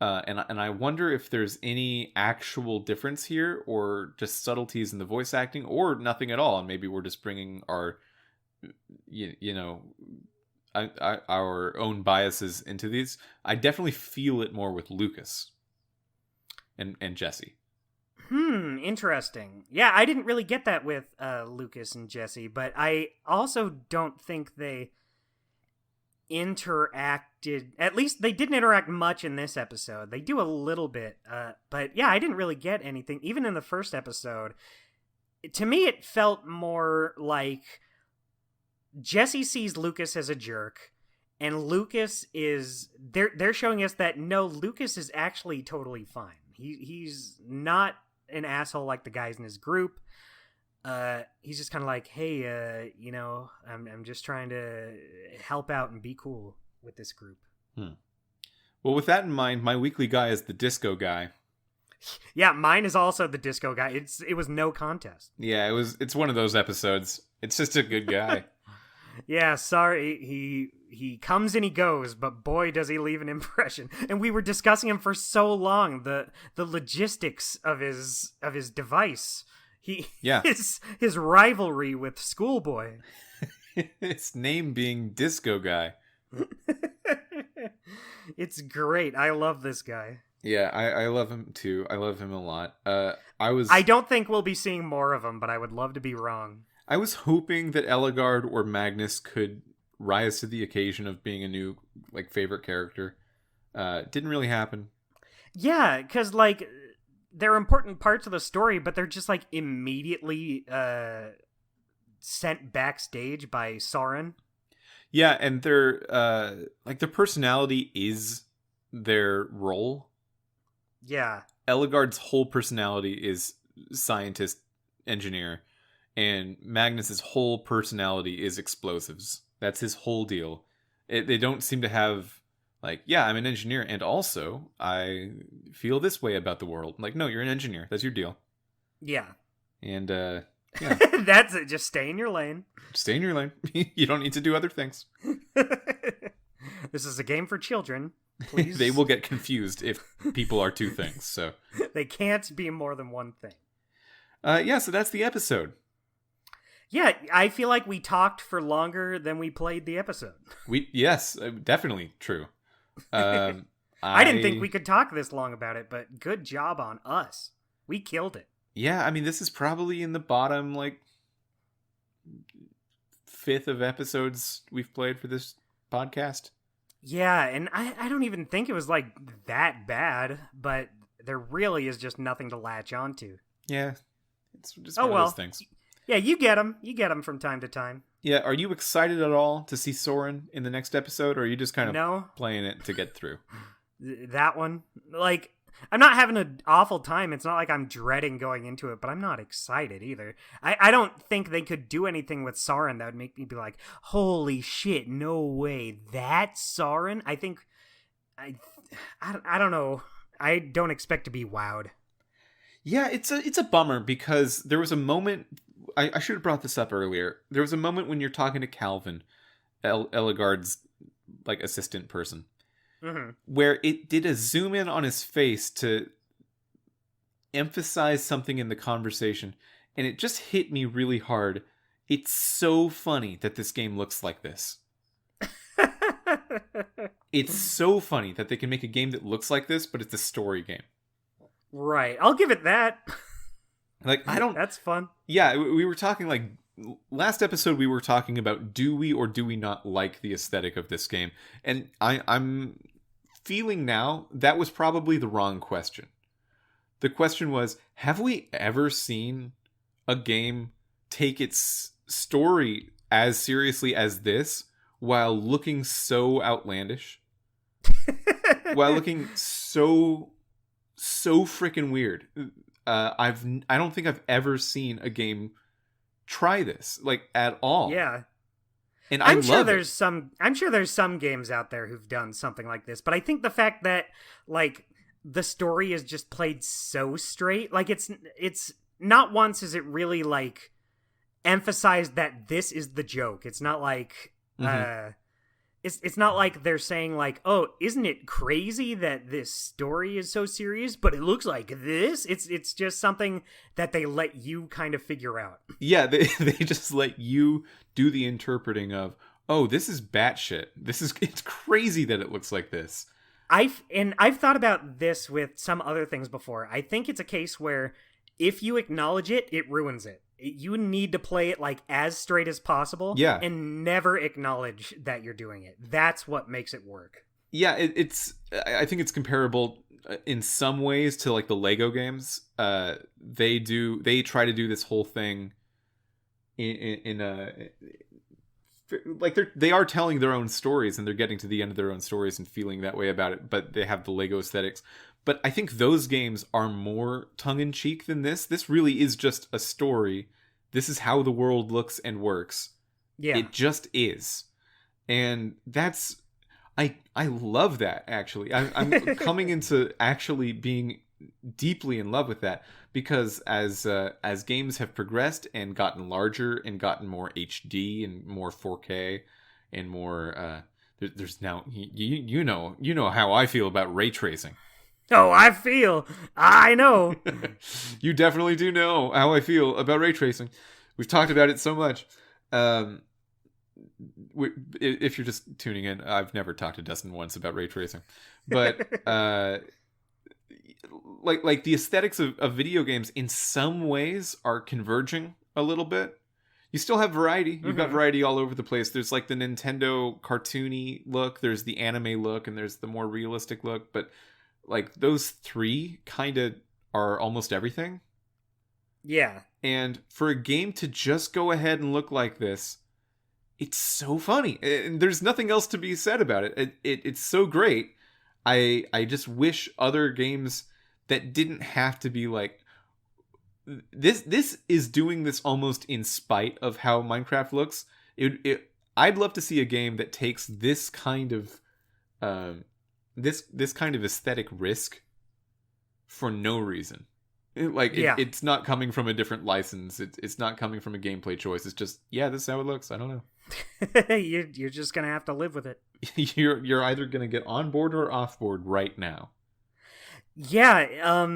And I wonder if there's any actual difference here, or just subtleties in the voice acting, or nothing at all. And maybe we're just bringing our, our own biases into these. I definitely feel it more with Lucas and Jesse. Interesting. Yeah, I didn't really get that with Lucas and Jesse, but I also don't think they interacted. At least they didn't interact much in this episode. They do a little bit, but yeah, I didn't really get anything. Even in the first episode, to me, it felt more like Jesse sees Lucas as a jerk, and Lucas is they're showing us that no, Lucas is actually totally fine. He's not an asshole like the guys in his group. He's just kind of like, hey, I'm just trying to help out and be cool with this group. Well, with that in mind, my weekly guy is the disco guy. Yeah, mine is also the disco guy. It was no contest. Yeah, it's one of those episodes. It's just a good guy. Yeah, sorry, he comes and he goes, but boy does he leave an impression. And we were discussing him for so long, the logistics of his device. His rivalry with Schoolboy. His name being Disco Guy. It's great. I love this guy. Yeah, I love him too. I love him a lot. I don't think we'll be seeing more of him, but I would love to be wrong. I was hoping that Eligard or Magnus could rise to the occasion of being a new favorite character. Didn't really happen. Yeah, because they're important parts of the story, but they're just immediately sent backstage by Soren. Yeah, and their their personality is their role. Yeah. Eligard's whole personality is scientist, engineer, and Magnus's whole personality is explosives. That's his whole deal. They don't seem to have I'm an engineer, and also I feel this way about the world. No, you're an engineer. That's your deal. Yeah. And yeah. That's it. Just stay in your lane. Stay in your lane. You don't need to do other things. This is a game for children. Please. They will get confused if people are two things. So they can't be more than one thing. So that's the episode. Yeah, I feel like we talked for longer than we played the episode. Yes, definitely true. I didn't think we could talk this long about it, but good job on us. We killed it. Yeah, I mean, this is probably in the bottom, fifth of episodes we've played for this podcast. Yeah, and I don't even think it was, that bad, but there really is just nothing to latch onto. Yeah, it's just one of those things. Yeah, you get them. You get them from time to time. Yeah, are you excited at all to see Soren in the next episode, or are you just kind of playing it to get through? That one? I'm not having an awful time. It's not like I'm dreading going into it, but I'm not excited either. I don't think they could do anything with Soren that would make me be like, holy shit, no way, that's Soren? I think... I don't know. I don't expect to be wowed. Yeah, it's a bummer, because there was a moment... I should have brought this up earlier. There was a moment when you're talking to Calvin, Eligard's assistant person, where it did a zoom in on his face to emphasize something in the conversation, and it just hit me really hard. It's so funny that this game looks like this. It's so funny that they can make a game that looks like this, but it's a story game. Right. I'll give it that. That's fun. Yeah, we were talking last episode we were talking about do we or do we not like the aesthetic of this game, and I'm feeling now that was probably the wrong question. The question was, have we ever seen a game take its story as seriously as this while looking so outlandish? While looking so freaking weird. I don't think I've ever seen a game try this at all. Yeah. And I'm sure there's some games out there who've done something like this, but I think the fact that the story is just played so straight, it's not once is it really emphasized that this is the joke. It's not it's not like they're saying oh, isn't it crazy that this story is so serious, but it looks like this? It's just something that they let you kind of figure out. Yeah, they just let you do the interpreting of, oh, this is batshit. It's crazy that it looks like this. I've thought about this with some other things before. I think it's a case where if you acknowledge it, it ruins it. You need to play it like as straight as possible, and never acknowledge that you're doing it. That's what makes it work. Yeah, I think it's comparable in some ways to like the Lego games. They try to do this whole thing in a like they are telling their own stories, and they're getting to the end of their own stories and feeling that way about it, but they have the Lego aesthetics. But I think those games are more tongue-in-cheek than this. This really is just a story. This is how the world looks and works. Yeah. It just is. And that's... I love that, actually. I'm coming into actually being deeply in love with that, because as games have progressed and gotten larger and gotten more HD and more 4K and more... there's now... You know how I feel about ray tracing. Oh, I know. You definitely do know how I feel about ray tracing. We've talked about it so much. If you're just tuning in, I've never talked to Dustin once about ray tracing. But like the aesthetics of video games in some ways are converging a little bit. You still have variety. You've got variety all over the place. There's like the Nintendo cartoony look, there's the anime look, and there's the more realistic look, but like those three kind of are almost everything. Yeah. And for a game to just go ahead and look like this, it's so funny. And there's nothing else to be said about it. It's so great. I just wish other games that didn't have to be like this is doing this almost in spite of how Minecraft looks. I'd love to see a game that takes this kind of this kind of aesthetic risk for no reason. It's not coming from a different license. It's not coming from a gameplay choice. It's just, this is how it looks. I don't know. You're just gonna have to live with it. You're either gonna get on board or off board right now. Yeah.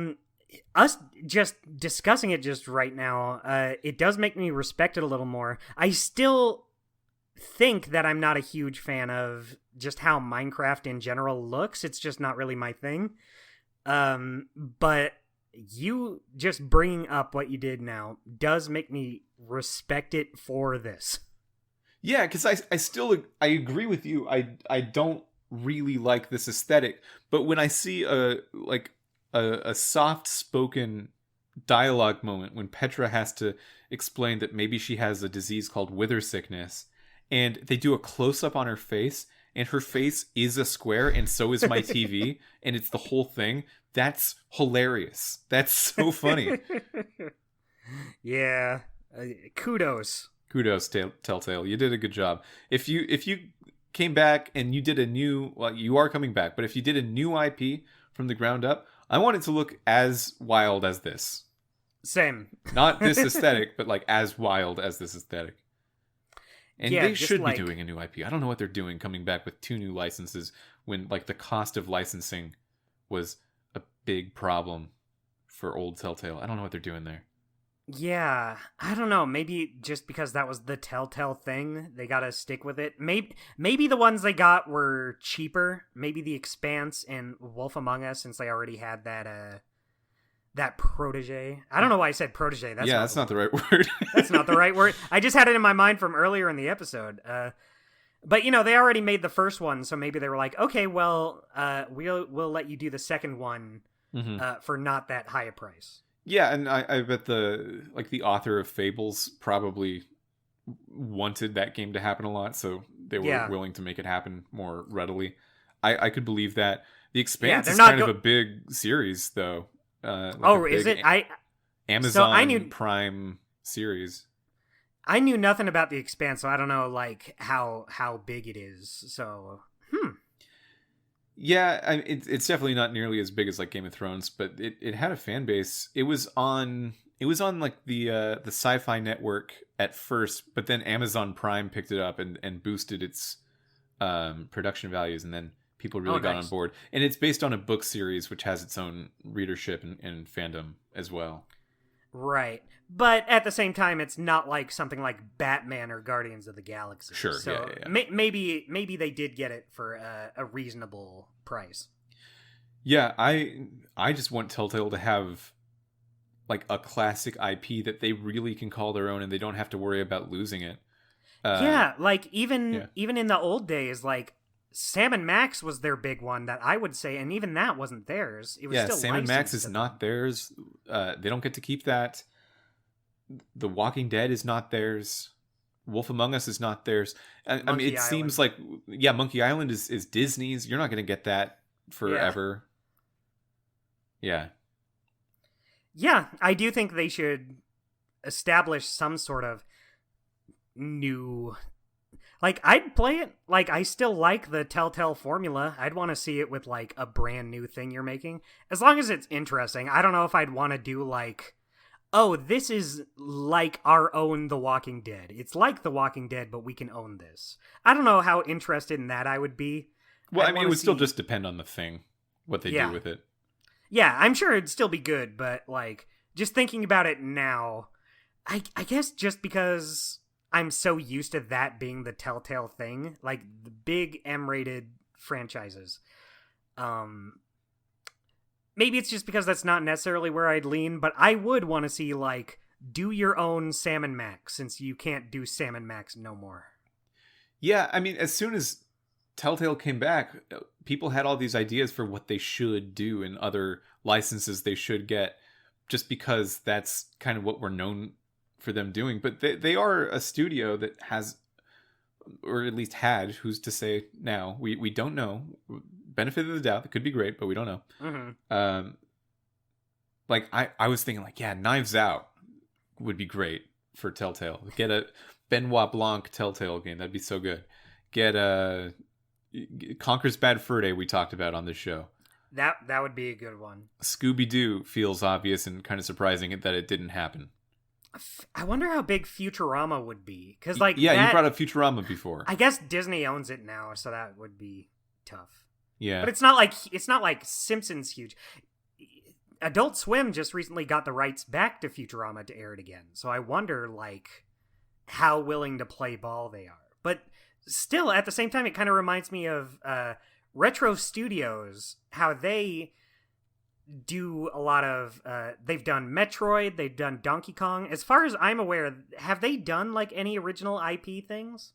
Us just discussing it just right now, it does make me respect it a little more. I still think that I'm not a huge fan of just how Minecraft in general looks. It's just not really my thing. But you just bringing up what you did now does make me respect it for this. Yeah, because I agree with you. I don't really like this aesthetic, but when I see a soft spoken dialogue moment when Petra has to explain that maybe she has a disease called wither sickness, and they do a close up on her face, and her face is a square, and so is my TV, and it's the whole thing. That's hilarious. That's so funny. Yeah. Kudos, Telltale. You did a good job. If you came back and you did a new... Well, you are coming back, but if you did a new IP from the ground up, I want it to look as wild as this. Same. Not this aesthetic, but like as wild as this aesthetic. And they should be doing a new IP. I don't know what they're doing coming back with 2 new licenses when like the cost of licensing was a big problem for old Telltale. I don't know what they're doing there. Yeah, I don't know. Maybe just because that was the Telltale thing, they gotta stick with it. Maybe the ones they got were cheaper. Maybe The Expanse and Wolf Among Us, since they already had that protege. I don't know why I said protege. That's not the right word. That's not the right word. I just had it in my mind from earlier in the episode. But they already made the first one, so maybe they were like, okay, well, we'll let you do the second one for not that high a price. Yeah, and I bet the author of Fables probably wanted that game to happen a lot, so they were willing to make it happen more readily. I could believe that. The Expanse is kind of a big series, though. Is it? Amazon Prime series. I knew nothing about The Expanse, so I don't know how big it is. So, Yeah, it's definitely not nearly as big as like Game of Thrones, but it had a fan base. It was on like the Sci-Fi Network at first, but then Amazon Prime picked it up and boosted its production values, and then people really got on board. And it's based on a book series which has its own readership and fandom as well. Right. But at the same time, it's not like something like Batman or Guardians of the Galaxy. Sure, so yeah. Maybe they did get it for a reasonable price. Yeah, I just want Telltale to have like a classic IP that they really can call their own, and they don't have to worry about losing it. Yeah, like even in the old days, like Sam and Max was their big one that I would say, and even that wasn't theirs. It was still Sam and Max is licensed to not theirs. They don't get to keep that. The Walking Dead is not theirs. Wolf Among Us is not theirs. I mean, it seems like Monkey Island is Disney's. You're not going to get that forever. Yeah. Yeah, I do think they should establish some sort of new... Like, I'd play it. Like, I still like the Telltale formula. I'd want to see it with, like, a brand new thing you're making. As long as it's interesting. I don't know if I'd want to do, like, oh, this is like our own The Walking Dead. It's like The Walking Dead, but we can own this. I don't know how interested in that I would be. Well, I mean, it would still just depend on the thing, what they do with it. Yeah, I'm sure it'd still be good, but, like, just thinking about it now, I guess just because I'm so used to that being the Telltale thing, like, the big M-rated franchises, maybe it's just because that's not necessarily where I'd lean, but I would want to see, like, do your own Sam and Max, since you can't do Sam and Max no more. Yeah, I mean, as soon as Telltale came back, people had all these ideas for what they should do and other licenses they should get, just because that's kind of what we're known for them doing. But they are a studio that has, or at least had, who's to say now, we don't know, benefit of the doubt, it could be great, but we don't know. Mm-hmm. Like I was thinking, like, yeah, Knives Out would be great for Telltale. Get a Benoit Blanc Telltale game, that'd be so good. Get a Conker's Bad Fur Day, we talked about on this show. That would be a good one. Scooby-Doo feels obvious and kind of surprising that it didn't happen. I wonder how big Futurama would be, because, like, you brought up Futurama before. I guess Disney owns it now, so that would be tough. Yeah, but it's not like Simpsons huge. Adult Swim just recently got the rights back to Futurama to air it again, so I wonder, like, how willing to play ball they are. But still, at the same time, it kind of reminds me of Retro Studios, how they do a lot of... they've done Metroid, they've done Donkey Kong. As far as I'm aware, have they done, like, any original IP things?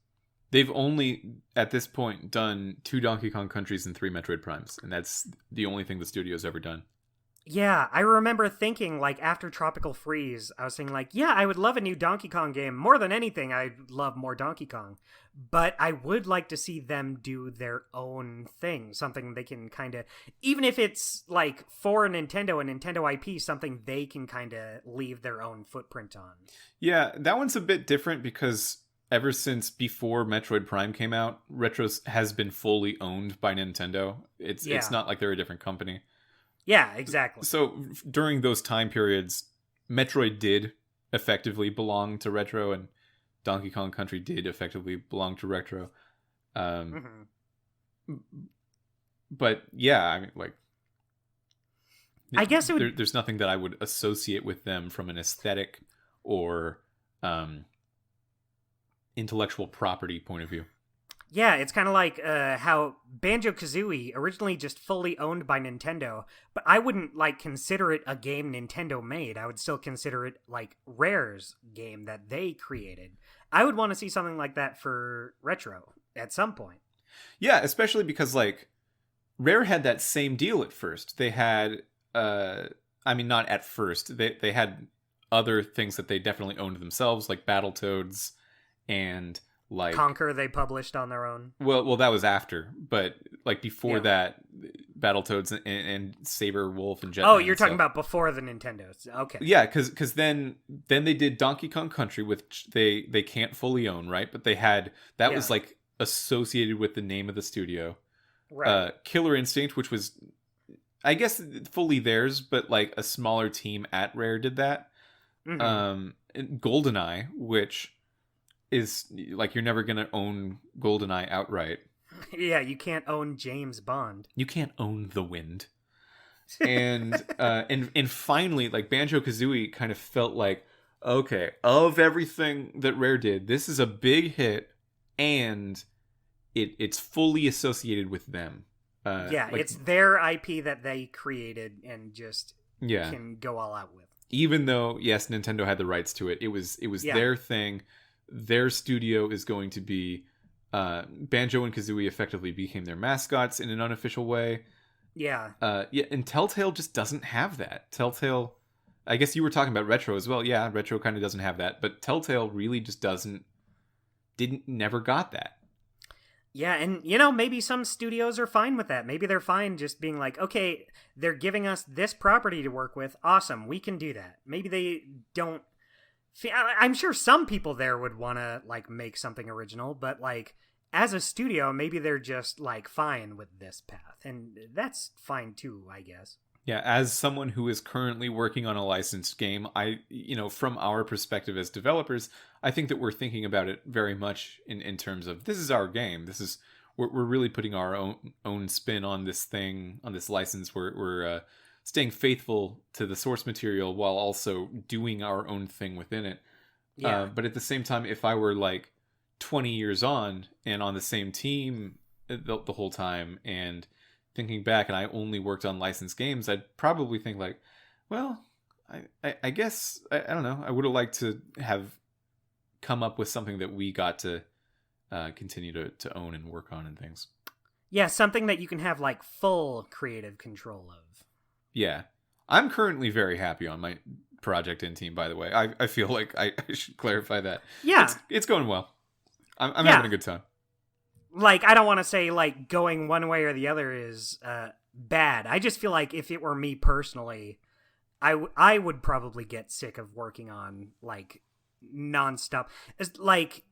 They've only, at this point, done 2 Donkey Kong Countries and 3 Metroid Primes, and that's the only thing the studio's ever done. Yeah, I remember thinking, like, after Tropical Freeze, I was thinking, like, yeah, I would love a new Donkey Kong game. More than anything, I'd love more Donkey Kong. But I would like to see them do their own thing. Something they can kind of... Even if it's, like, for a Nintendo IP, something they can kind of leave their own footprint on. Yeah, that one's a bit different because ever since before Metroid Prime came out, Retro has been fully owned by Nintendo. It's not like they're a different company. Yeah, exactly. So during those time periods, Metroid did effectively belong to Retro, and Donkey Kong Country did effectively belong to Retro. But yeah, I mean, like, I guess it would... there's nothing that I would associate with them from an aesthetic or intellectual property point of view. Yeah, it's kind of like how Banjo-Kazooie, originally just fully owned by Nintendo, but I wouldn't, like, consider it a game Nintendo made. I would still consider it, like, Rare's game that they created. I would want to see something like that for Retro at some point. Yeah, especially because, like, Rare had that same deal at first. They had, I mean, not at first. They had other things that they definitely owned themselves, like Battletoads and... like Conquer, they published on their own. Well, that was after, but like before that, Battletoads and Saber Wolf and Jetman. Oh, you're talking about before the Nintendos. Okay. Yeah, because then they did Donkey Kong Country, which they can't fully own, right? But they had that was like associated with the name of the studio. Right. Killer Instinct, which was, I guess, fully theirs, but like a smaller team at Rare did that. And GoldenEye, which is like, you're never gonna own GoldenEye outright. Yeah, you can't own James Bond. You can't own the wind. And and finally, like, Banjo-Kazooie kind of felt like, okay, of everything that Rare did, this is a big hit, and it's fully associated with them. Like, it's their IP that they created and just can go all out with. even though, yes, Nintendo had the rights to it, it was their thing. Their studio is going to be Banjo and Kazooie effectively became their mascots in an unofficial way. Yeah. And Telltale just doesn't have that. Telltale, I guess you were talking about Retro as well. Yeah, Retro kind of doesn't have that, but Telltale really just never got that. Yeah, and maybe some studios are fine with that. Maybe they're fine just being like, okay, they're giving us this property to work with. Awesome, we can do that. Maybe they don't. I'm sure some people there would want to like make something original, but like as a studio, maybe they're just like fine with this path, and that's fine too, I guess. Yeah, as someone who is currently working on a licensed game, from our perspective as developers, I think that we're thinking about it very much in terms of this is our game. We're really putting our own spin on this thing, on this license. We're staying faithful to the source material while also doing our own thing within it. Yeah. But at the same time, if I were like 20 years on and on the same team the whole time and thinking back and I only worked on licensed games, I'd probably think like, well, I guess, I don't know, I would have liked to have come up with something that we got to continue to own and work on and things. Yeah, something that you can have like full creative control of. Yeah. I'm currently very happy on my project and team, by the way. I feel like I should clarify that. Yeah. It's going well. I'm having a good time. Like, I don't want to say, like, going one way or the other is bad. I just feel like if it were me personally, I would probably get sick of working on, like, nonstop. It's like,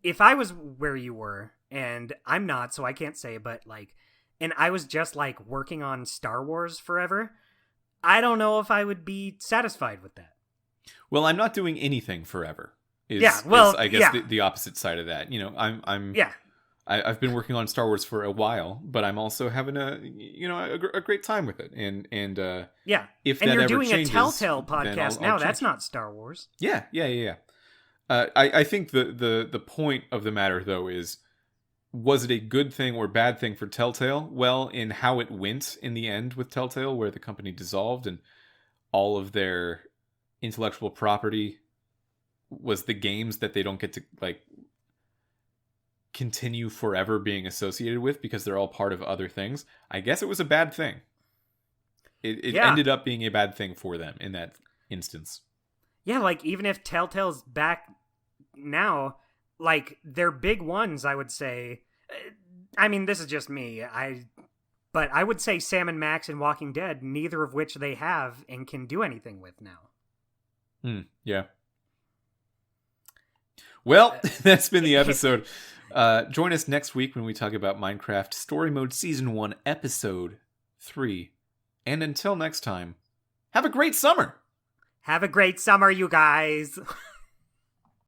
if I was where you were, and I'm not, so I can't say, but, like, and I was just, like, working on Star Wars forever, I don't know if I would be satisfied with that. Well, I'm not doing anything forever. Is I guess the opposite side of that. I've been working on Star Wars for a while, but I'm also having a great time with it. And if that you're ever doing changes, a Telltale podcast now. That's not Star Wars. Yeah. I think the point of the matter though is, was it a good thing or bad thing for Telltale? Well, in how it went in the end with Telltale, where the company dissolved and all of their intellectual property was the games that they don't get to like continue forever being associated with because they're all part of other things. I guess it was a bad thing. It ended up being a bad thing for them in that instance. Yeah, like even if Telltale's back now, like their big ones, I would say, I mean, this is just me, but I would say Sam and Max and Walking Dead, neither of which they have and can do anything with now. Yeah. Well, that's been the episode. Join us next week when we talk about Minecraft Story Mode Season 1, Episode 3. And until next time, have a great summer! Have a great summer, you guys!